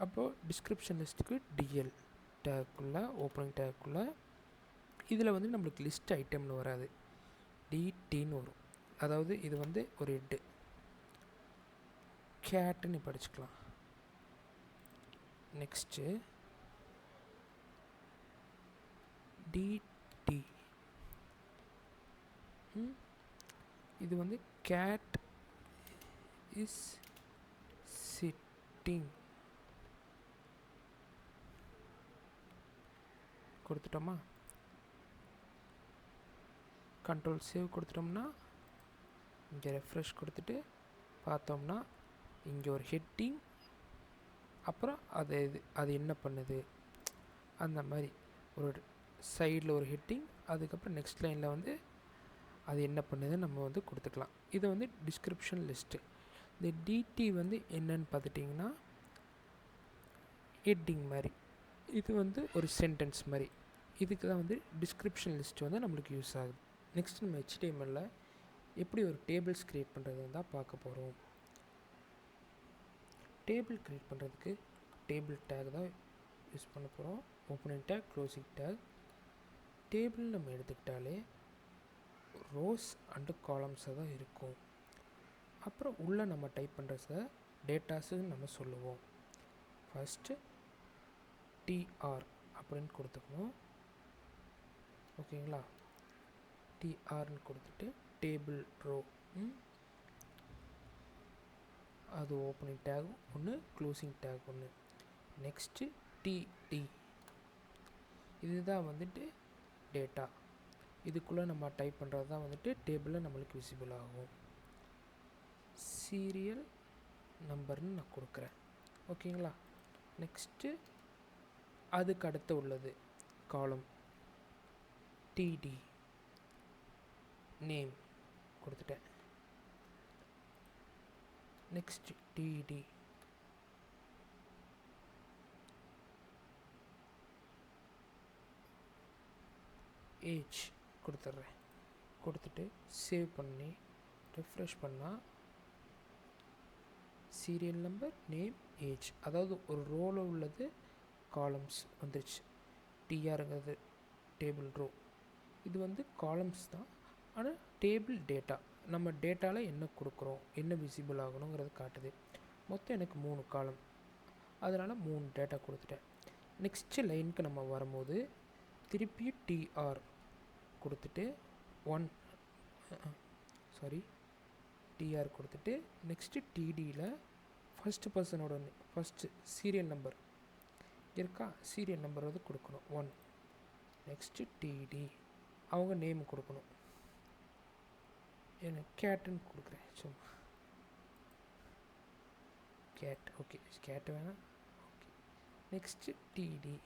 அப்போது டிஸ்கிரிப்ஷன் லிஸ்ட்டுக்கு டிஎல் டேக்குள்ளே ஓப்பனிங் டேக்குள்ளே இதில் வந்து நம்மளுக்கு லிஸ்ட் ஐட்டம்னு வராது, டிடின்னு வரும். அதாவது இது வந்து ஒரு ஹெட்டு கேட்டுன்னு படிச்சுக்கலாம். நெக்ஸ்ட்டு டிடி இது வந்து கேட் இஸ் சிட்டிங் கொடுத்துட்டோமா. கண்ட்ரோல் சேவ் கொடுத்துட்டோம்னா இங்கே ரெஃப்ரெஷ் கொடுத்துட்டு பார்த்தோம்னா இங்கே ஒரு ஹெட்டிங், அப்புறம் அது என்ன பண்ணுது அந்த மாதிரி ஒரு சைடில் ஒரு ஹெட்டிங், அதுக்கப்புறம் நெக்ஸ்ட் லைனில் வந்து அது என்ன பண்ணுதுன்னு நம்ம வந்து கொடுத்துக்கலாம். இது வந்து டிஸ்கிரிப்ஷன் லிஸ்ட்டு. இந்த டிடி வந்து என்னன்னு பார்த்துட்டிங்கன்னா ஹெட்டிங் மாதிரி, இது வந்து ஒரு சென்டென்ஸ் மாதிரி. இதுக்கு தான் வந்து டிஸ்கிரிப்ஷன் லிஸ்ட் வந்து நம்மளுக்கு யூஸ் ஆகுது. நெக்ஸ்ட் நம்ம HTML எப்படி ஒரு டேபிள்ஸ் க்ரியேட் பண்ணுறதுன்னு தான் பார்க்க போகிறோம். டேபிள் க்ரியேட் பண்ணுறதுக்கு டேபிள் டேக் தான் யூஸ் பண்ண போகிறோம். Opening tag, closing take. Table நம்ம எடுத்துக்கிட்டாலே ரோஸ் அண்டு காலம்ஸாக தான் இருக்கும். அப்புறம் உள்ளே நம்ம டைப் பண்ணுறத டேட்டாஸுன்னு நம்ம சொல்லுவோம். ஃபஸ்ட்டு டிஆர் அப்படின்னு கொடுத்துக்கணும். ஓகேங்களா. டிஆர்னு கொடுத்துட்டு டேபிள் ரோ அது ஓப்பனிங் டேக் ஒன்று, க்ளோசிங் டேக் ஒன்று. நெக்ஸ்ட்டு டிடி, இதுதான் வந்துட்டு டேட்டா. இதுக்குள்ளே நம்ம டைப் பண்ணுறது தான் வந்துட்டு டேபிளில் நம்மளுக்கு விசிபிள் ஆகும். சீரியல் நம்பர்னு நான் கொடுக்குறேன். ஓகேங்களா. நெக்ஸ்ட்டு அதுக்கு அடுத்து உள்ளது காலம் டிடி, நேம் கொடுத்துட்டேன். நெக்ஸ்ட் டிடி, ஏஜ் கொடுத்துட்றேன். கொடுத்துட்டு சேவ் பண்ணி ரெஃப்ரெஷ் பண்ணால் சீரியல் நம்பர், நேம், ஏஜ், அதாவது ஒரு ரோவில் உள்ளது காலம்ஸ் வந்துருச்சு. டிஆருங்கிறது டேபிள் ரோ, இது வந்து காலம்ஸ் தான். ஆனால் டேபிள் டேட்டா, நம்ம டேட்டாவில் என்ன கொடுக்குறோம், என்ன விசிபிள் ஆகணுங்கிறது காட்டுது. மொத்தம் எனக்கு 3 காலம், அதனால் 3 டேட்டா கொடுத்துட்டேன். நெக்ஸ்ட்டு லைனுக்கு நம்ம வரும்போது திருப்பி டிஆர் கொடுத்துட்டு டிஆர் கொடுத்துட்டு நெக்ஸ்ட்டு டிடியில் ஃபஸ்ட்டு பர்சனோட ஃபஸ்ட்டு சீரியல் நம்பர் இருக்கா, சீரியல் நம்பர் வந்து கொடுக்கணும் 1. நெக்ஸ்ட்டு டிடி, அவங்க நேம் கொடுக்கணும். எனக்கு கேட்டுன்னு கொடுக்குறேன் சும்மா, கேட். ஓகே, கேட் வேணாம். ஓகே. நெக்ஸ்ட்டு டிடி,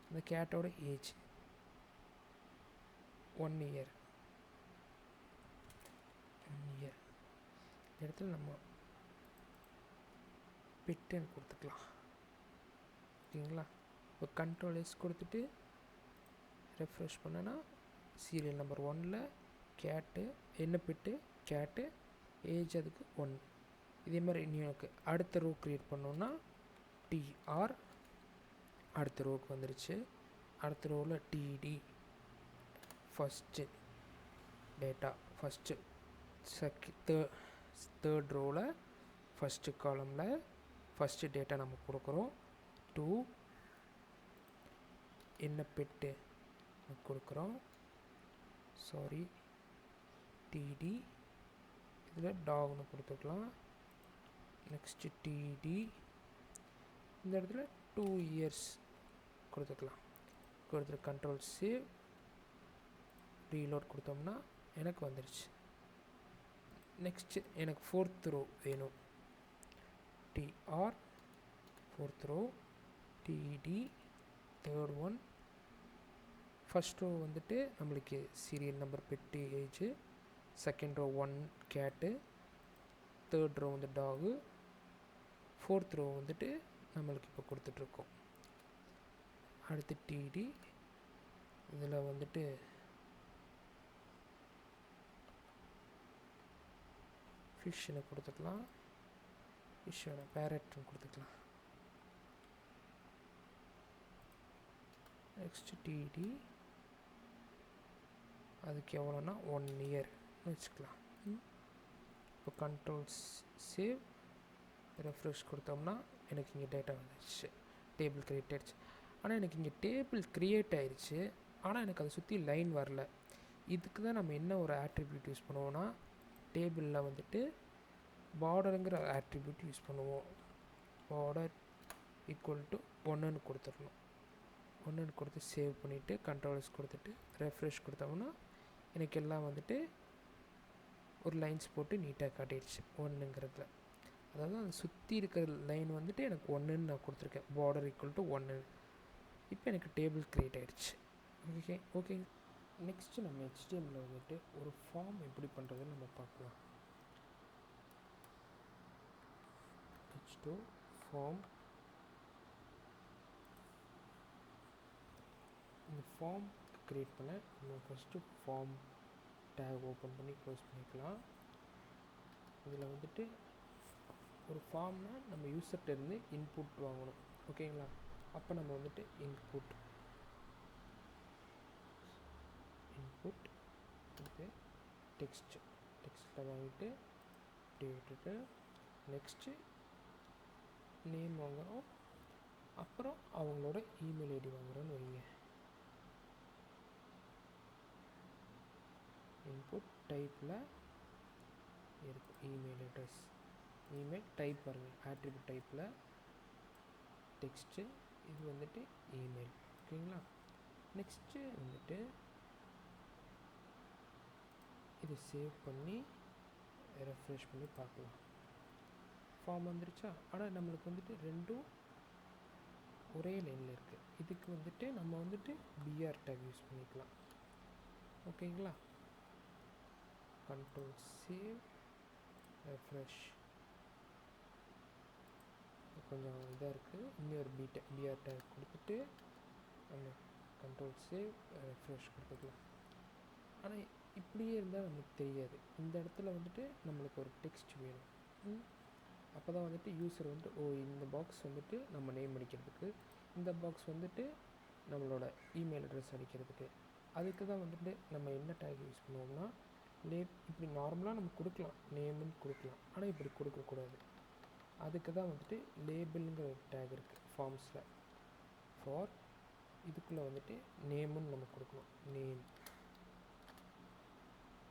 இந்த கேட்டோட ஏஜ் 1 இயர். இந்த இடத்துல நம்ம பெட்டுன்னு கொடுத்துக்கலாம். ஓகேங்களா. இப்போ கண்ட்ரோல் எஸ் கொடுத்துட்டு ரெஃப்ரெஷ் பண்ணனா சீரியல் நம்பர் 1ல் கேட்டு, என்ன பெட்டு கேட்டு, ஏஜ் அதுக்கு 1. இதே மாதிரி எனக்கு அடுத்த ரோ க்ரியேட் பண்ணோன்னா டிஆர், அடுத்த ரோவுக்கு வந்துருச்சு. அடுத்த ரோவில் DD, first data, first third ரோவில் ஃபஸ்ட்டு காலமில் ஃபஸ்ட்டு டேட்டா நம்ம கொடுக்குறோம். 2 என்ன பெட்டு கொடுக்குறோம், டிடி, இதில் டாக்னு கொடுத்துக்கலாம். நெக்ஸ்ட்டு டிடி, இந்த இடத்துல 2 இயர்ஸ் கொடுத்துக்கலாம். கொடுத்துட்டு கண்ட்ரோல் சேவ் ரீலோட் கொடுத்தோம்னா எனக்கு வந்துடுச்சு. நெக்ஸ்ட்டு எனக்கு 4th ரோ வேணும். TR 4th row, TD 3rd one. First row வந்துட்டு நம்மளுக்கு சீரியல் நம்பர், பெட்டு, ஏஜ். செகண்ட் ரோ 1 கேட்டு, தேர்ட் ரோ வந்து டாகு, 4th ரோ வந்துட்டு நம்மளுக்கு இப்போ கொடுத்துட்ருக்கோம். அடுத்து டிடி, இதில் வந்துட்டு ஃபிஷ்ஷுன்னு கொடுத்துக்கலாம். ஃபிஷ்ஷோட பேரட்னு கொடுத்துக்கலாம். நெக்ஸ்ட்டு டிடி, அதுக்கு எவ்வளோன்னா 1 இயர்னு வச்சுக்கலாம். இப்போ கண்ட்ரோல்ஸ் சேவ் ரெஃப்ரெஷ் கொடுத்தோம்னா எனக்கு இங்கே டேட்டா வந்துடுச்சு, டேபிள் க்ரியேட் ஆகிடுச்சு. ஆனால் எனக்கு இங்கே டேபிள் க்ரியேட் ஆகிடுச்சு, ஆனால் எனக்கு அதை சுற்றி லைன் வரல. இதுக்கு தான் நம்ம என்ன ஒரு ஆட்ரிபியூட் யூஸ் பண்ணுவோன்னா, டேபிளில் வந்துட்டு பார்டருங்கிற ஆட்ரிபியூட் யூஸ் பண்ணுவோம். பார்டர் ஈக்குவல் டு 1ன்னு கொடுத்துடணும். 1ன்னு கொடுத்து சேவ் பண்ணிவிட்டு கண்ட்ரோல்ஸ் கொடுத்துட்டு ரெஃப்ரெஷ் கொடுத்தோம்னா எனக்கு எல்லாம் வந்துட்டு ஒரு லைன்ஸ் போட்டு நீட்டாக காட்டிடுச்சு 1ங்கிறதுல. அதாவது அதை சுற்றி இருக்கிற லைன் வந்துட்டு எனக்கு 1ன்னு நான் கொடுத்துருக்கேன், பார்டர் ஈக்குவல் டு 1. இப்போ எனக்கு டேபிள் க்ரியேட் ஆகிடுச்சு. ஓகே. நெக்ஸ்ட்டு நம்ம HTML வந்துட்டு ஒரு ஃபார்ம் எப்படி பண்ணுறதுன்னு நம்ம பார்க்கலாம். H2 form. இந்த ஃபார்ம் க்ரியேட் பண்ண நம்ம ஃபஸ்ட்டு ஃபார்ம் டேக் ஓப்பன் பண்ணி க்ளோஸ் பண்ணிக்கலாம். இதில் வந்துட்டு ஒரு ஃபார்ம்னால் நம்ம யூசர்கிட்டருந்து இன்புட் வாங்கணும். ஓகேங்களா. அப்போ நம்ம வந்துட்டு இன்புட் இது டெக்ஸ்ட்டில் வாங்கிட்டு இப்படி விட்டுட்டு நெக்ஸ்ட்டு நேம் வாங்குகிறோம், அப்புறம் அவங்களோட இமெயில் ஐடி வாங்குகிறோன்னு வைங்க. இன்புட் டைப்பில் இருக்கும் இமெயில் அட்ரஸ். இமெயில் டைப் பாருங்கள், ஆட்ரிபியூட் டைப்பில் டெக்ஸ்ட்டு, இது வந்துட்டு இமெயில். ஓகேங்களா? நெக்ஸ்ட்டு வந்துட்டு இதை சேவ் பண்ணி ரெஃப்ரெஷ் பண்ணி பார்க்கலாம். ஃபார்ம் வந்துருச்சா? ஆனால் நம்மளுக்கு வந்துட்டு ரெண்டும் ஒரே லைனில் இருக்குது. இதுக்கு வந்துட்டு நம்ம வந்துட்டு பிஆர் டேக் யூஸ் பண்ணிக்கலாம். ஓகேங்களா? Control save, refresh. கொஞ்சம் இதாக இருக்குது, இன்னொரு பிஆர் டேக் கொடுத்துட்டு நம்ம கண்ட்ரோல் சேவ், ரெஃப்ரெஷ் கொடுத்துக்கலாம். ஆனால் இப்படியே இருந்தால் நமக்கு தெரியாது. இந்த இடத்துல வந்துட்டு நம்மளுக்கு ஒரு டெக்ஸ்ட் வேணும். அப்போ தான் வந்துட்டு யூஸர் வந்துட்டு இந்த பாக்ஸ் வந்துட்டு நம்ம நேம் அடிக்கிறதுக்கு, இந்த பாக்ஸ் வந்துட்டு நம்மளோட இமெயில் அட்ரஸ் அடிக்கிறதுக்கு. அதுக்கு தான் வந்துட்டு நம்ம என்ன டேக் யூஸ் பண்ணுவோம்னா, இப்படி நார்மலாக நம்ம கொடுக்கலாம், நேமுன்னு கொடுக்கலாம். ஆனால் இப்படி கொடுக்கக்கூடாது. அதுக்கு தான் வந்துட்டு லேபிளுங்கிற ஒரு டேக் இருக்குது ஃபார்ம்ஸில். ஃபார் இதுக்குள்ளே வந்துட்டு நேமுன்னு நம்ம கொடுக்கணும், நேம்.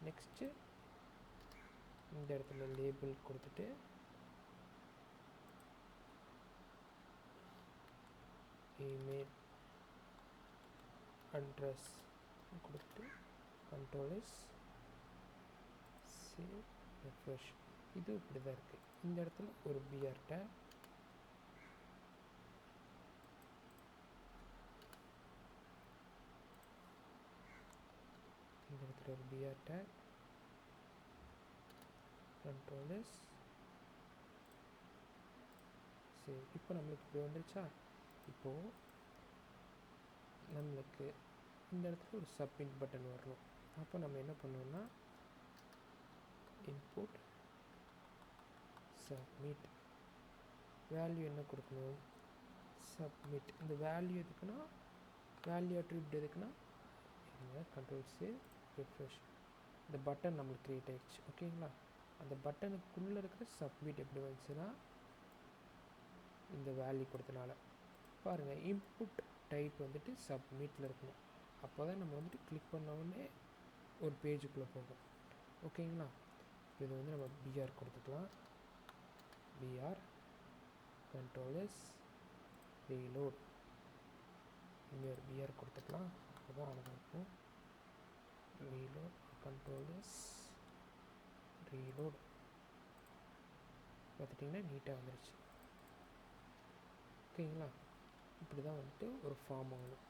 நெக்ஸ்ட்டு இந்த இடத்துல லேபிள் கொடுத்துட்டு இமெயில் அட்ரஸ் கொடுத்துட்டு கண்ட்ரோல் எஸ், சேவ், ரெஃப்ரெஷ். இது இப்படி தான் இருக்குது. இந்த இடத்துல ஒரு பிஆர் டேக், இந்த இடத்துல ஒரு BR tag, control S, save. இப்போ நம்மளுக்கு இப்படி வந்துருச்சா? இப்போது நம்மளுக்கு இந்த இடத்துல ஒரு சப்மிட் பட்டன் வரணும். அப்போ நம்ம என்ன பண்ணோம்னா, இன்புட் சப்மிட், வேல்யூ என்ன கொடுக்கணும், சப்மிட். இந்த வேல்யூ எதுக்குன்னா, வேல்யூ அட்ரிபியூட் எதுக்குன்னா, கண்ட்ரோல் சேவ், ரெஃப்ரெஷ். இந்த பட்டன் நம்மளுக்கு க்ரியேட் ஆகிடுச்சு. ஓகேங்களா? அந்த பட்டனுக்குள்ளே இருக்கிற சப்மிட் எப்படி வந்துச்சுன்னா, இந்த வேல்யூ கொடுத்தனால. பாருங்கள், இன்புட் டைப் வந்துட்டு சப்மிட்டில் இருக்கணும். அப்போ தான் நம்ம வந்துட்டு கிளிக் பண்ண உடனே ஒரு பேஜுக்குள்ளே போகும். ஓகேங்களா? இப்போ இதை வந்து நம்ம பிஆர் கொடுத்துக்கலாம். BR control S, reload. இங்கே ஒரு பிஆர் கொடுத்துக்கலாம், அப்போ தான் அழகாக இருக்கும். Reload, control S, reload. பார்த்துட்டிங்கன்னா நீட்டாக வந்துருச்சு. ஓகேங்களா? இப்படி தான் வந்துட்டு ஒரு ஃபார்ம் ஆகணும்.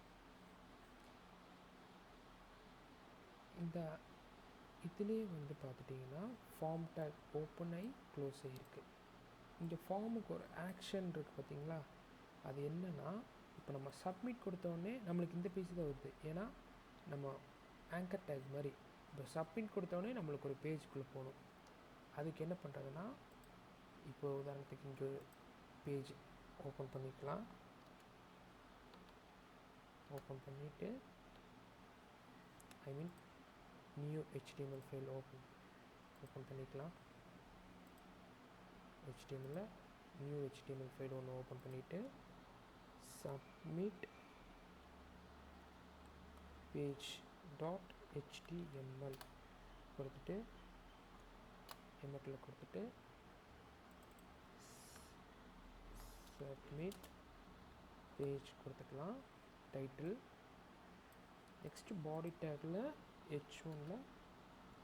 இந்த இதுலேயே வந்து பார்த்துட்டிங்கன்னா ஃபார்ம் டேக் ஓப்பன் ஆகி க்ளோஸ் ஆகிருக்கு. இங்கே ஃபார்முக்கு ஒரு ஆக்ஷன் இருக்குது பார்த்தீங்களா? அது என்னென்னா, இப்போ நம்ம சப்மிட் கொடுத்தோடனே நம்மளுக்கு இந்த பேஜ் தான் வருது. ஏன்னா நம்ம ஆங்கர் டேக் மாதிரி இப்போ சப்மிட் கொடுத்தோடனே நம்மளுக்கு ஒரு பேஜுக்குள்ளே போகணும். அதுக்கு என்ன பண்ணுறதுன்னா, இப்போ உதாரணத்துக்கு இங்கே பேஜ் ஓப்பன் பண்ணிக்கலாம். ஓப்பன் பண்ணிவிட்டு நியூ HTML ஃபைல் ஓப்பன் பண்ணிக்கலாம். HTML நியூ HTML ஃபைல் ஒன்று ஓப்பன் பண்ணிவிட்டு சப்மிட் பேஜ் டாட் HTML கொடுத்துட்டு எம்எட்டில் கொடுத்துட்டு சப்மிட் பேஜ் கொடுத்துக்கலாம். டைட்டில். நெக்ஸ்ட்டு பாடி டேக்கில் H1ல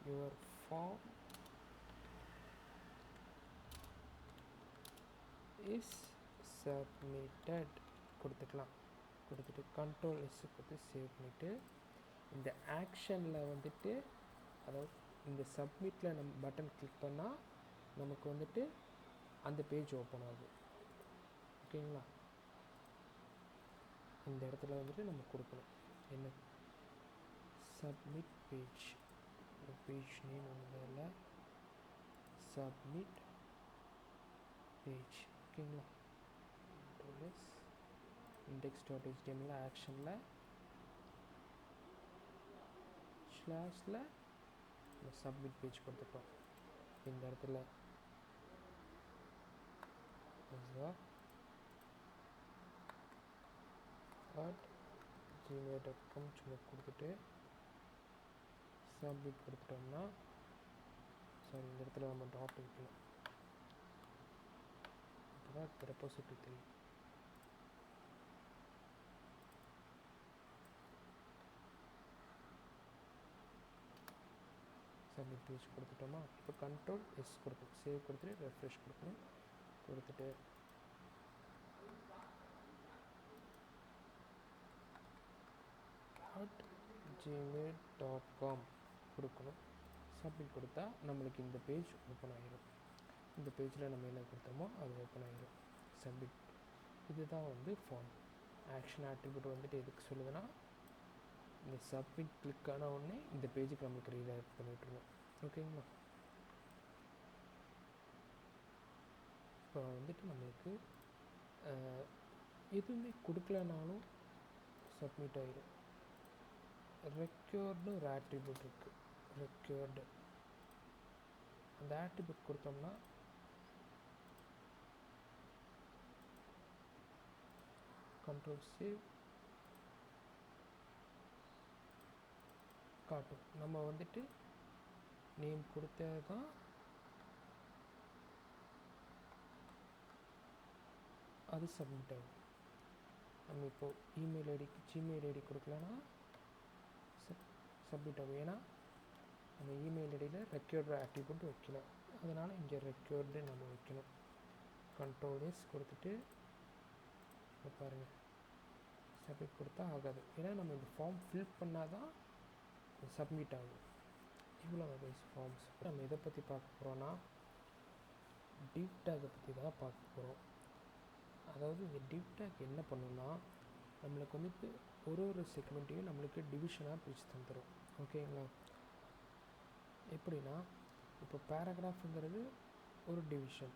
யுவர் ஃபார்ம் இஸ் சப்மிட்டட் கொடுத்துக்கலாம். கொடுத்துட்டு கண்ட்ரோல் எஸ் கொடுத்து சேவ் பண்ணிவிட்டு இந்த ஆக்ஷனில் வந்துட்டு, அதாவது இந்த சப்மிட்டில் நம்ம பட்டன் கிளிக் பண்ணால் நமக்கு வந்துட்டு அந்த பேஜ் ஓப்பன் ஆகும். ஓகேங்களா? இந்த இடத்துல வந்துட்டு நம்ம கொடுக்கணும் என்ன, சப்மிட் பேஜ். பேஜ் நேம் ஒன்று இல்லை, சப்மிட் பேஜ். ஓகேங்களா? index.html ஆக்ஷனில் ஸ்லாஷில் நம்ம சப்மிட் பேஜ் கொடுத்துருக்கோம். இந்த இடத்துல gmail.com சும்மா கொடுத்துட்டு சப்மிட் கொடுத்துட்டோம்னா, சாரி இந்த இடத்துல நம்ம டாட் வைக்கணும். தான் இப்போ ரெப்போசிட்டரி தெரியும். சப்மிட் பேஜ் கொடுத்துட்டோமா? இப்போ கண்ட்ரோல் எஸ் கொடுத்து சேவ் கொடுத்துட்டு ரெஃப்ரெஷ் கொடுக்கணும். கொடுத்துட்டு gmail.com கொடுக்கணும். சப்மிட் கொடுத்தா நம்மளுக்கு இந்த பேஜ் ஓப்பன் ஆகிடும். இந்த பேஜில் நம்ம என்ன கொடுத்தோமோ அது ஓப்பன் ஆகிடும். சப்மிட். இதுதான் வந்து ஃபார்ம். ஆக்ஷன் ஆட்ரிபியூட் வந்துட்டு எதுக்கு சொல்லுதுன்னா, இந்த சப்மிட் கிளிக் ஆன உடனே இந்த பேஜுக்கு நம்மளுக்கு ரீடைரக்ட் பண்ணிவிட்ருவோம். ஓகேங்களா? இப்போ வந்துட்டு நம்மளுக்கு எதுவுமே கொடுக்கலனாலும் சப்மிட் ஆகிடும். ரெக்யூர்டு ஒரு ஆட்ரிபியூட் இருக்குது. ரெக்யூர்டு அந்த ஆட்ரிபியூட் கொடுத்தோம்னா கண்ட்ரோல் சேவ் காட்டும். நம்ம வந்துட்டு நேம் கொடுத்தது தான் அது சப்மிட் ஆகும். நம்ம இப்போது இமெயில் ஐடிக்கு ஜிமெயில் ஐடி கொடுக்கலன்னா சப்மிட் ஆகும். ஏன்னா நம்ம இமெயில் ஐடியில் ரெக்யூர்டு ஆட்ரிபியூட் வைக்கல, அதனால் இங்கே ரெக்யூர்டு நம்ம வைக்கணும். கண்ட்ரோல் எஸ் கொடுத்துட்டு இப்போ பாருங்கள் சப்மிட் கொடுத்தா ஆகாது. ஏன்னா நம்ம இந்த ஃபார்ம் ஃபில் பண்ணால் தான் சப்மிட் ஆகும். இவ்வளோ கைஸ் ஃபார்ம்ஸ். நம்ம எதை பற்றி பார்க்க போகிறோன்னா, டிவ் டேக்கை பற்றி தான் பார்க்க போகிறோம். அதாவது இந்த டிவ் டேக் என்ன பண்ணுன்னா, நம்மளுக்கு வந்துட்டு ஒரு செக்மெண்ட்டையும் நம்மளுக்கு டிவிஷனாக பிரித்து தந்துடும். ஓகேங்களா? எப்படின்னா, இப்போ பேராகிராஃபுங்கிறது ஒரு டிவிஷன்,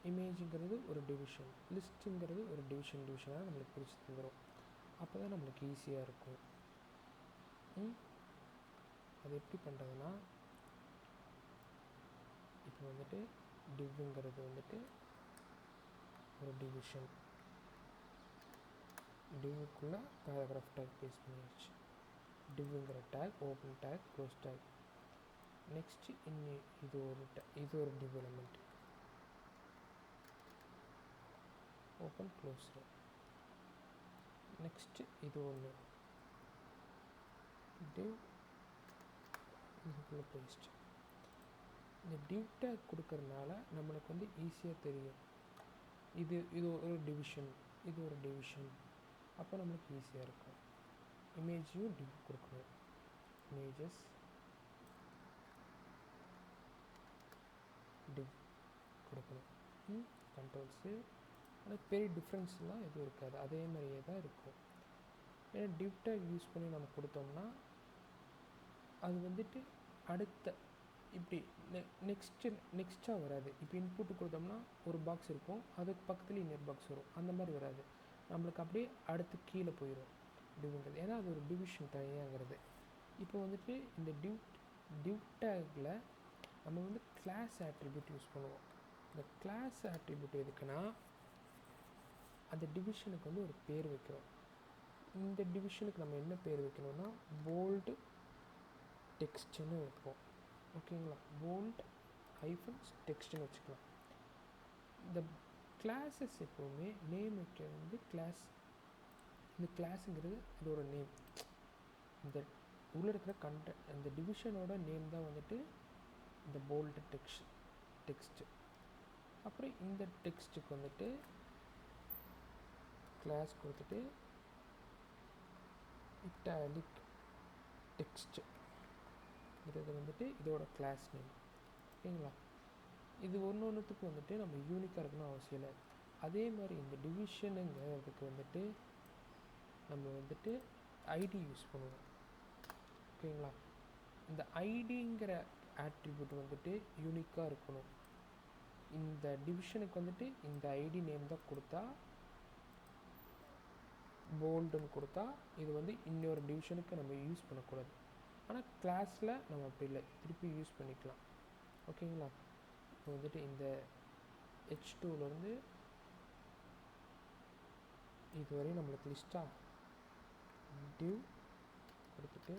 இமேஜுங்கிறது ஒரு டிவிஷன், லிஸ்ட்டுங்கிறது ஒரு டிவிஷனாக நம்மளுக்கு பிரித்து தந்துடும். அப்போ தான் நம்மளுக்கு ஈஸியாக இருக்கும். அது எப்படி பண்ணுறதுன்னா, இப்போ வந்துட்டு டிவ்வுங்கிறது வந்துட்டு ஒரு டிவிஷன், டிவ்வுக்குள்ளே பேராகிராஃப் டேக் பேஸ் பண்ணிடுச்சு. டிவ்வுங்கிற tag, open tag, close tag. Next இது ஒரு div element, open closed. Next இது ஒன்று டிவ், இதுக்குள்ளே பேஸ்ட். இந்த டிவ் டேக் கொடுக்கறதுனால நம்மளுக்கு வந்து ஈஸியாக தெரியும் இது ஒரு டிவிஷன், இது ஒரு டிவிஷன். அப்போ நம்மளுக்கு ஈஸியாக இருக்கும். இமேஜையும் டிவ் கொடுக்கணும். இமேஜஸ் டிவ் கொடுக்கணும். கண்ட்ரோல்ஸு. ஆனால் பெரிய டிஃப்ரென்ஸ்லாம் எதுவும் இருக்காது, அதே மாதிரியே தான் இருக்கும். ஏன்னா டிவ் டேக் யூஸ் பண்ணி நம்ம கொடுத்தோம்னா அது வந்துட்டு அடுத்த இப்படி நெக்ஸ்ட்டாக வராது. இப்போ இன்புட்டு கொடுத்தோம்னா ஒரு பாக்ஸ் இருக்கும், அதுக்கு பக்கத்தில் இன்னொரு பாக்ஸ் வரும், அந்த மாதிரி வராது. நம்மளுக்கு அப்படியே அடுத்து கீழே போயிடும் டிவ்ங்கிறது. ஏன்னா அது ஒரு டிவிஷன் தனியாகிறது. இப்போ வந்துட்டு இந்த டிவ் டேக்கில் நம்ம வந்து கிளாஸ் ஆட்ரிபியூட் யூஸ் பண்ணுவோம். இந்த கிளாஸ் ஆட்ரிபியூட் எதுக்குன்னா, அந்த டிவிஷனுக்கு வந்து ஒரு பேர் வைக்கிறோம். இந்த டிவிஷனுக்கு நம்ம என்ன பேர் வைக்கணும்னா போல்டு டெக்ஸ்ட்னு வைப்போம். ஓகேங்களா? போல்ட் -டெக்ஸ்ட்னு வச்சுக்கலாம். இந்த கிளாஸஸ் எப்போவுமே நேம் வைக்கிறது வந்து கிளாஸ். இந்த கிளாஸுங்கிறது இதோட நேம். இந்த உள்ளே இருக்கிற இந்த டிவிஷனோட நேம் தான் வந்துட்டு இந்த போல்டு டெக்ஸ்ட்டு. அப்புறம் இந்த டெக்ஸ்ட்டுக்கு வந்துட்டு கிளாஸ் கொடுத்துட்டு இட்டாலிக் டெக்ஸ்ட்டு, இது வந்துட்டு இதோட கிளாஸ் நேம். ஓகேங்களா? இது ஒன்றுத்துக்கு வந்துட்டு நம்ம யூனிக்காக இருக்கணும் அவசியம் இல்லை. அதே மாதிரி இந்த டிவிஷனுங்கிறதுக்கு வந்துட்டு நம்ம வந்துட்டு ஐடி யூஸ் பண்ணுவோம். ஓகேங்களா? இந்த ஐடிங்கிற ஆட்ரிபியூட் வந்துட்டு யூனிக்காக இருக்கணும். இந்த டிவிஷனுக்கு வந்துட்டு இந்த ஐடி நேம் தான் கொடுத்தா, போல்டுன்னு கொடுத்தா, இது வந்து இன்னொரு டிவிஷனுக்கு நம்ம யூஸ் பண்ணக்கூடாது. ஆனால் கிளாஸில் நம்ம அப்படி இல்லை, திருப்பி யூஸ் பண்ணிக்கலாம். ஓகேங்களா? இப்போ வந்துட்டு இந்த H2லேருந்து இதுவரையும் நம்மளுக்கு லிஸ்ட்டாக டிவ் கொடுத்துட்டு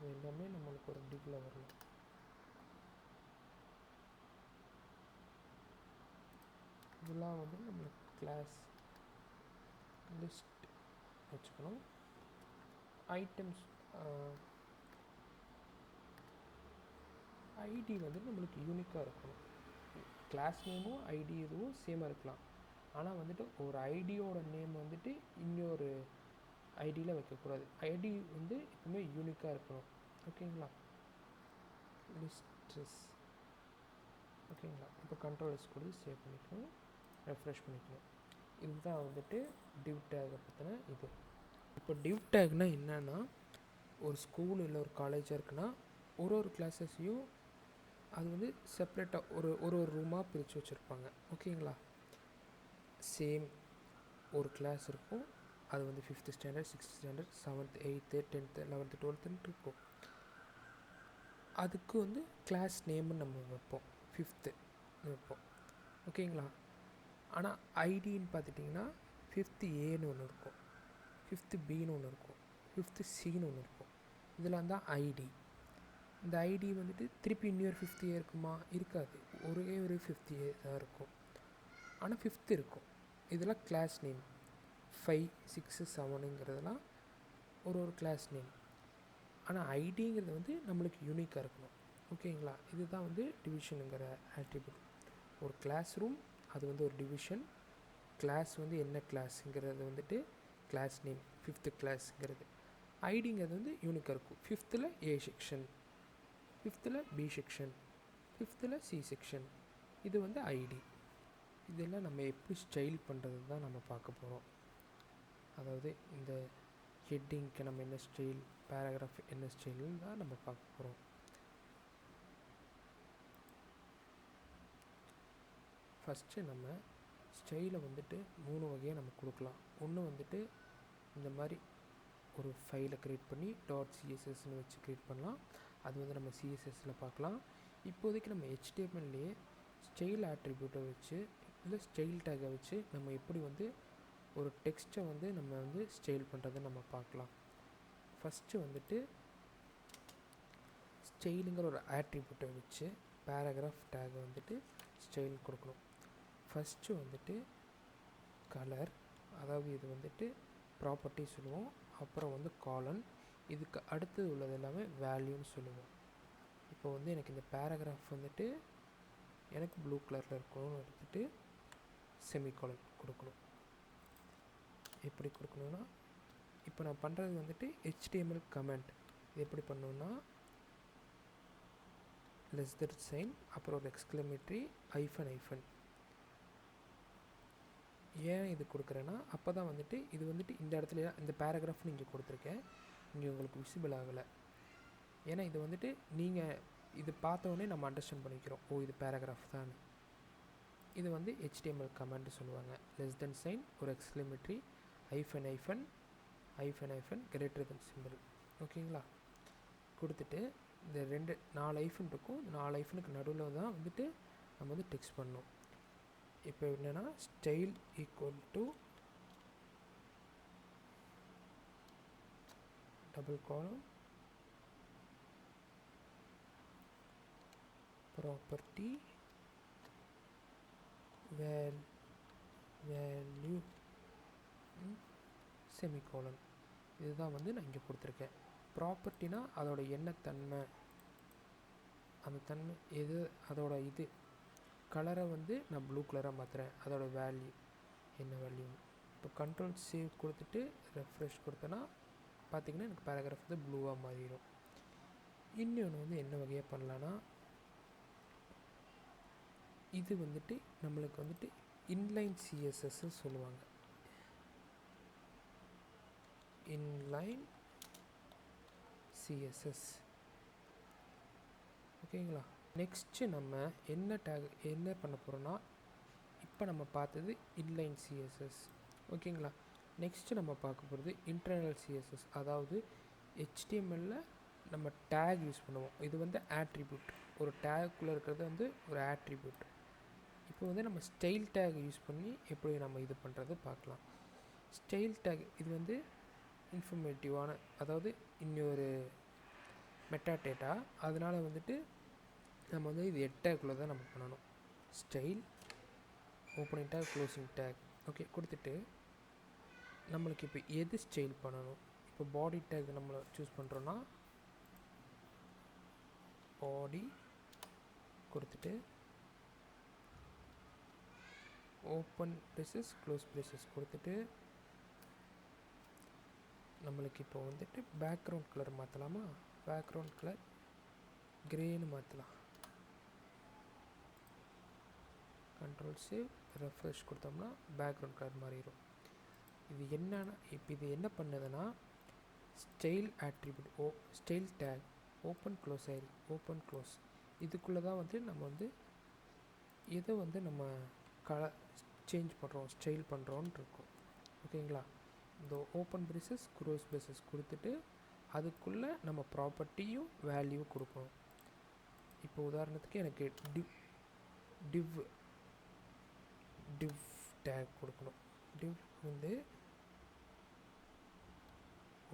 அது எல்லாமே நம்மளுக்கு ஒரு டிவ்வில் வரணும். இதெல்லாம் வந்து நம்மளுக்கு கிளாஸ் லிஸ்ட் வச்சுக்கணும். ஐட்டம்ஸ் ஐடி வந்து நம்மளுக்கு யூனிக்காக இருக்கணும். கிளாஸ் நேமும் ஐடி இதுவும் சேமாக இருக்கலாம். ஆனால் வந்துட்டு ஒரு ஐடியோட நேம் வந்துட்டு இன்னொரு ஐடியில் வைக்கக்கூடாது. ஐடி வந்து எப்பவுமே யூனிக்காக இருக்கணும். ஓகேங்களா? லிஸ்ட்ஸ் ஓகேங்களா? இப்போ கண்ட்ரோல்ஸ் கொடுத்து சேவ் பண்ணிக்கணும், ரெஃப்ரெஷ் பண்ணிக்கணும். இதுதான் வந்துட்டு டிவ் டேகை பற்றின இது. இப்போ டிவ் டேக்னால் என்னென்னா, ஒரு ஸ்கூல் இல்லை ஒரு காலேஜாக இருக்குன்னா ஒரு கிளாஸஸையும் அது வந்து செப்ரேட்டாக ஒரு ரூமாக பிரித்து வச்சுருப்பாங்க. ஓகேங்களா? சேம் ஒரு கிளாஸ் இருக்கும். அது வந்து 5th standard, 6th standard, 7th, 8th, 10th, 11th, 12th இருக்கும். அதுக்கு வந்து கிளாஸ் நேம்னு நம்ம வைப்போம், 5th வைப்போம். ஓகேங்களா? ஆனால் ஐடின்னு பார்த்துட்டிங்கன்னா 5th ஏன்னு ஒன்று இருக்கும், 5th பின்னு ஒன்று இருக்கும், 5th சின்னு ஒன்று இருக்கும். இதெல்லாம் தான் ஐடி. இந்த ஐடி வந்துட்டு திருப்பி இன்னொரு 5th ஏ இருக்குமா? இருக்காது. ஒரே ஒரு 5th ஏ தான் இருக்கும். ஆனால் 5th இருக்கும். இதெல்லாம் கிளாஸ் நேம். 5, 6, 7ங்கிறதுலாம் ஒரு கிளாஸ் நேம். ஆனால் ஐடிங்கிறது வந்து நம்மளுக்கு யூனிக்காக இருக்கணும். ஓகேங்களா? இதுதான் வந்து டிவிஷனுங்கிற ஆட்ரிபியூட். ஒரு கிளாஸ் ரூம் அது வந்து ஒரு டிவிஷன். கிளாஸ் வந்து என்ன கிளாஸுங்கிறது வந்துட்டு கிளாஸ் நேம், 5th கிளாஸுங்கிறது. ஐடிங்கிறது வந்து யூனிக்காக இருக்கும். 5th A section, 5th B section, 5th C section. இது வந்து ஐடி. இதெல்லாம் நம்ம எப்படி ஸ்டைல் பண்ணுறது தான் நம்ம பார்க்க போகிறோம். அதாவது இந்த ஹெட்டிங்க்கு நம்ம என்ன ஸ்டைல், பேராகிராஃப் என்ன ஸ்டைல்னு தான் நம்ம பார்க்க போகிறோம். ஃபஸ்ட்டு நம்ம ஸ்டைலை வந்துட்டு 3 வகையாக நம்ம கொடுக்கலாம். ஒன்று வந்துட்டு இந்த மாதிரி ஒரு ஃபைலை க்ரியேட் பண்ணி .cssன்னு வச்சு க்ரியேட் பண்ணலாம். அது வந்து நம்ம சிஎஸ்எஸில் பார்க்கலாம். இப்போதைக்கு நம்ம HTMLலேயே ஸ்டைல் ஆட்ரிபியூட்டை வச்சு இல்லை ஸ்டைல் டேக்கை வச்சு நம்ம எப்படி வந்து ஒரு டெக்ஸ்ட்டை வந்து நம்ம வந்து ஸ்டைல் பண்ணுறதை நம்ம பார்க்கலாம். ஃபஸ்ட்டு வந்துட்டு ஸ்டைலுங்கிற ஒரு ஆட்ரிபியூட்டை வச்சு பேராகிராஃப் டேக்கை வந்துட்டு ஸ்டைல் கொடுக்கணும். ஃபஸ்ட்டு வந்துட்டு கலர், அதாவது இது வந்துட்டு ப்ராப்பர்ட்டி சொல்லுவோம். அப்புறம் வந்து காலன், இதுக்கு அடுத்தது உள்ளது எல்லாமே வேல்யூன்னு சொல்லுவோம். இப்போ வந்து எனக்கு இந்த பேராகிராஃப் வந்துட்டு எனக்கு ப்ளூ கலரில் இருக்கணும்னு எடுத்துகிட்டு செமிகாலன் கொடுக்கணும். எப்படி கொடுக்கணுன்னா, இப்போ நான் பண்ணுறது வந்துட்டு HTML கமெண்ட். இது எப்படி பண்ணணுன்னா, லெஸ் தென் சைன், அப்புறம் ஒரு எக்ஸ்க்ளமேட்டரி, ஐஃபன். ஏன் இது கொடுக்குறேன்னா, அப்போ தான் வந்துட்டு இது வந்துட்டு இந்த இடத்துல இந்த பேராகிராஃப்னு இங்கே கொடுத்துருக்கேன், இங்கே உங்களுக்கு விசிபிள் ஆகலை. ஏன்னா இது வந்துட்டு நீங்கள் இது பார்த்தோன்னே நம்ம அண்டர்ஸ்டாண்ட் பண்ணிக்கிறோம், ஓ இது பேராகிராஃப் தான். இது வந்து HTML கமெண்ட் சொல்லுவாங்க. லெஸ் தென் சைன், ஒரு எக்ஸ்க்ளமேட்டரி, ஐஃபன் கிரேட்டர் தென் சிம்பிள். ஓகேங்களா? கொடுத்துட்டு இந்த 4 ஐஃபன் இருக்கும். 4 ஐஃபனுக்கு நடுவில் தான் வந்துட்டு நம்ம வந்து டெக்ஸ்ட் பண்ணணும். இப்போ என்னென்னா, ஸ்டைல் ஈக்குவல் டு டபுள் காலம் ப்ராப்பர்ட்டி வேல்யூ செமிகோலன். இதுதான் வந்து நான் இங்கே கொடுத்துருக்கேன். ப்ராப்பர்ட்டினா அதோட என்ன தன்மை, அந்த தன்மை எது, அதோட இது கலரை வந்து நான் ப்ளூ கலராக மாற்றுறேன், அதோட வேல்யூ என்ன வேல்யூ. இப்போ கண்ட்ரோல் சேவ் கொடுத்துட்டு ரெஃப்ரெஷ் கொடுத்தேன்னா பார்த்திங்கன்னா எனக்கு பேராகிராஃப் வந்து ப்ளூவாக மாறிடும். இன்னொன்று வந்து என்ன வகையாக பண்ணலான்னா, இது வந்துட்டு நம்மளுக்கு வந்துட்டு இன்லைன் சிஎஸ்எஸ்ன்னு சொல்லுவாங்க. Inline CSS. ஓகேங்களா? நெக்ஸ்ட்டு நம்ம என்ன பண்ண போகிறோன்னா, இப்போ நம்ம பார்த்தது இன்லைன் சிஎஸ்எஸ். ஓகேங்களா? நெக்ஸ்ட்டு நம்ம பார்க்க போகிறது இன்டர்னல் சிஎஸ்எஸ். அதாவது HTMLல நம்ம டேக் யூஸ் பண்ணுவோம். இது வந்து ஆட்ரிபியூட். ஒரு டேக்குள்ளே இருக்கிறது வந்து ஒரு ஆட்ரிபியூட். இப்போ வந்து நம்ம ஸ்டைல் டேக் யூஸ் பண்ணி எப்படி நம்ம இது பண்ணுறது பார்க்கலாம். ஸ்டைல் டேக் இது வந்து இன்ஃபர்மேட்டிவான, அதாவது இன்னொரு மெட்டாடேட்டா. அதனால் வந்துட்டு நம்ம வந்து இது ஹெட் டேக்குள்ளே தான் நம்ம பண்ணணும். Style opening tag closing take okay கொடுத்துட்டு நம்மளுக்கு இப்போ எது ஸ்டைல் பண்ணணும். இப்போ பாடி டேக் நம்ம சூஸ் பண்ணுறோன்னா பாடி கொடுத்துட்டு ஓப்பன் ப்ளேசஸ் க்ளோஸ் ப்ளேசஸ் கொடுத்துட்டு நம்மளுக்கு இப்போ வந்துட்டு பேக்ரவுண்ட் கலர் மாற்றலாமா. பேக்ரவுண்ட் கலர் கிரேன்னு மாற்றலாம். கண்ட்ரோல் சேவ் ரெஃப்ரெஷ் கொடுத்தோம்னா பேக்ரவுண்ட் கலர் மாறிடும். இது என்னன்னா இப்போ இது என்ன பண்ணுதுன்னா style attribute style take open close ஆயிடுச்சு. ஓப்பன் க்ளோஸ் இதுக்குள்ளே தான் வந்து நம்ம வந்து எதை வந்து நம்ம கலர் சேஞ்ச் பண்ணுறோம் ஸ்டைல் பண்ணுறோன்னு இருக்கும். ஓகேங்களா. இந்த ஓப்பன் ப்ரேசஸ் க்ளோஸ் ப்ரேசஸ் கொடுத்துட்டு அதுக்குள்ளே நம்ம ப்ராப்பர்ட்டியும் வேல்யூ கொடுக்கணும். இப்போ உதாரணத்துக்கு எனக்கு டிவ் டேக் கொடுக்கணும். டிவ் வந்து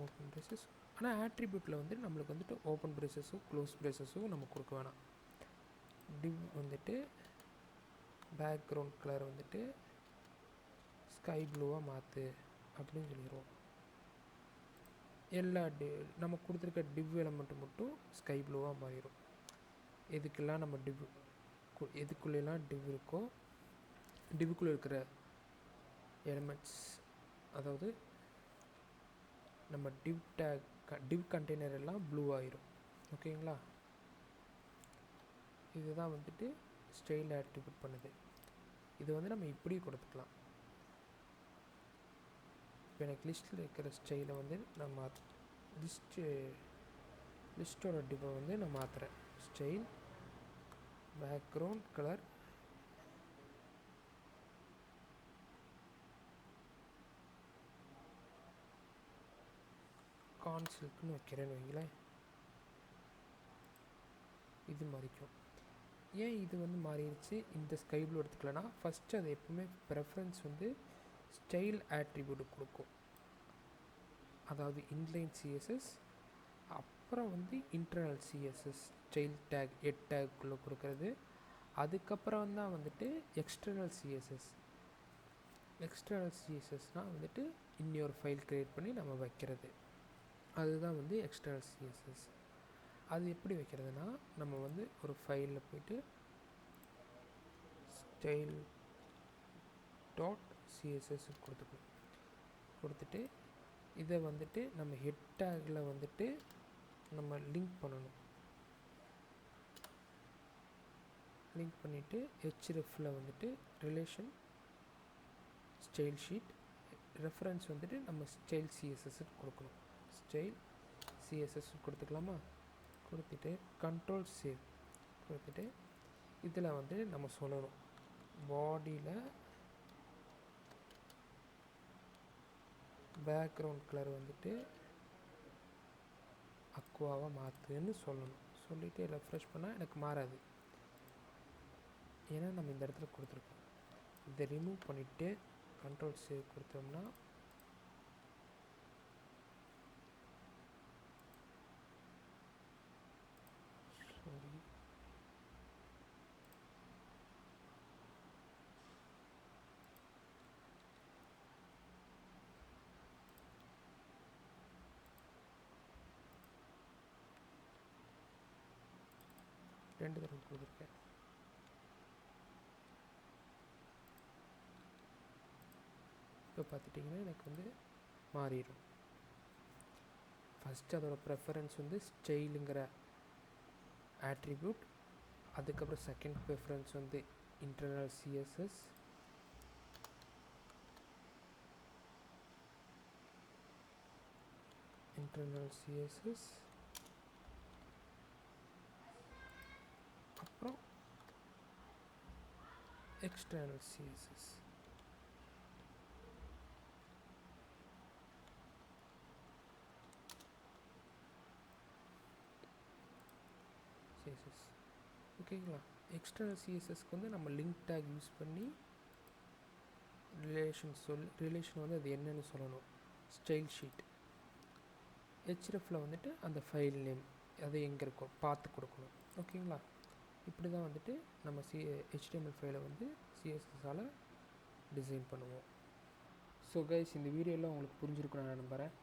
ஓப்பன் ப்ரேசஸ் ஆனால் ஆட்ரிபியூட்டில் வந்து நம்மளுக்கு வந்துட்டு ஓப்பன் ப்ரேசஸும் க்ளோஸ் ப்ரேசஸும் நம்ம கொடுக்க வேணாம். டிவ் வந்துட்டு பேக்ரவுண்ட் கலர் வந்துட்டு ஸ்கை ப்ளூவாக மாற்று அப்படின்னு சொல்லிடுவோம். எல்லா நம்ம கொடுத்துருக்க டிவ் எலமெண்ட்டு மட்டும் ஸ்கை ப்ளூவாக மாறிடும். எதுக்கெல்லாம் நம்ம எதுக்குள்ளெல்லாம் டிவ் இருக்கோ டிவ்வுக்குள்ளே இருக்கிற எலமெண்ட்ஸ் அதாவது நம்ம டிவ் கண்டெய்னர் எல்லாம் ப்ளூ ஆயிரும். ஓகேங்களா. இதுதான் வந்துட்டு ஸ்டைல் ஆட்ரிபியூட் பண்ணுது. இது வந்து நம்ம இப்படி கொடுத்துக்கலாம். இப்போ எனக்கு லிஸ்ட்டில் இருக்கிற ஸ்டைலை வந்து நான் லிஸ்ட்டோட டிவை வந்து நான் மாற்றுறேன். ஸ்டைல் பேக்ரவுண்ட் கலர் கான்சில்க்னு வைக்கிறேன்னு வைங்களேன். இது மாறிக்கும். ஏன் இது வந்து மாறிடுச்சு இந்த ஸ்கை ப்ளூ எடுத்துக்கலன்னா ஃபஸ்ட்டு அது எப்பவுமே ப்ரெஃபரன்ஸ் வந்து ஸ்டைல் ஆட்ரிபியூட் கொடுக்கும். அதாவது இன்லைன் சிஎஸ்எஸ் அப்புறம் வந்து internal CSS style tag head டேக்குள்ளே கொடுக்கறது. அதுக்கப்புறம் தான் வந்துட்டு எக்ஸ்டர்னல் சிஎஸ்எஸ்னால் வந்துட்டு இன்னொரு ஃபைல் க்ரியேட் பண்ணி நம்ம வைக்கிறது. அதுதான் வந்து எக்ஸ்டர்னல் சிஎஸ்எஸ். அது எப்படி வைக்கிறதுனா நம்ம வந்து ஒரு ஃபைலில் போய்ட்டு ஸ்டைல் .css கொடுத்துட்டு இதை வந்துட்டு நம்ம ஹெட் டேக்கில் வந்துட்டு நம்ம லிங்க் பண்ணணும். லிங்க் பண்ணிவிட்டு hrefல வந்துட்டு ரிலேஷன் ஸ்டைல் ஷீட் ரெஃபரன்ஸ் வந்துட்டு நம்ம ஸ்டைல் சிஎஸ்எஸ் கொடுக்கணும். ஸ்டைல் சிஎஸ்எஸ் கொடுத்துக்கலாமா. கொடுத்துட்டு கண்ட்ரோல் சேவ் கொடுத்துட்டு இதில் வந்து நம்ம சொல்லணும் பாடியில் பேக்ரவுண்ட் கலர் வந்துட்டு அக்வாவாக மாற்றுன்னு சொல்லணும். சொல்லிவிட்டு ரெஃப்ரெஷ் பண்ணால் எனக்கு மாறாது. ஏன்னா நம்ம இந்த இடத்துல கொடுத்துருக்கோம். இதை ரிமூவ் பண்ணிவிட்டு கண்ட்ரோல் சேவ் கொடுத்தோம்னா ரெண்டு தடவை கொடுத்துருக்கேன். இப்போ பார்த்துட்டிங்கன்னா எனக்கு வந்து மாறிடும். ஃபஸ்ட்டு அதோட ப்ரெஃபரன்ஸ் வந்து ஸ்டைலுங்கிற ஆட்ரிபியூட். அதுக்கப்புறம் செகண்ட் ப்ரெஃபரன்ஸ் வந்து இன்டர்னல் சிஎஸ்எஸ். அப்புறம் எக்ஸ்டர்னல் சிஎஸ்எஸ். ஓகேங்களா. எக்ஸ்டர்னல் சிஎஸ்எஸ்க்கு வந்து நம்ம லிங்க் டேக் யூஸ் பண்ணி ரிலேஷன் வந்து அது என்னன்னு சொல்லணும். ஸ்டைல் ஷீட் hrefல வந்துட்டு அந்த ஃபைல் நேம் அது எங்கே இருக்கோ பார்த்து கொடுக்கணும். ஓகேங்களா? இப்படி தான் வந்துட்டு நம்ம HTML ஃபைலை வந்து சிஎஸ்எஸ்ஸால் டிசைன் பண்ணுவோம். ஸோ கைஸ், இந்த வீடியோவில் உங்களுக்கு புரிஞ்சிருக்குன்னு நான் நம்புகிறேன்.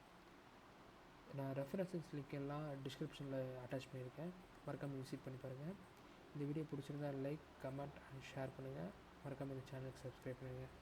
நான் ரெஃபரன்சஸ் லிங்க் எல்லாம் டிஸ்கிரிப்ஷனில் அட்டாச் பண்ணியிருக்கேன், மறக்காமல் விசிட் பண்ணி பாருங்கள். இந்த வீடியோ பிடிச்சிருந்தா லைக், கமெண்ட் அண்ட் ஷேர் பண்ணுங்கள். மறக்காமல் இந்த சேனலுக்கு சப்ஸ்கிரைப் பண்ணுங்கள்.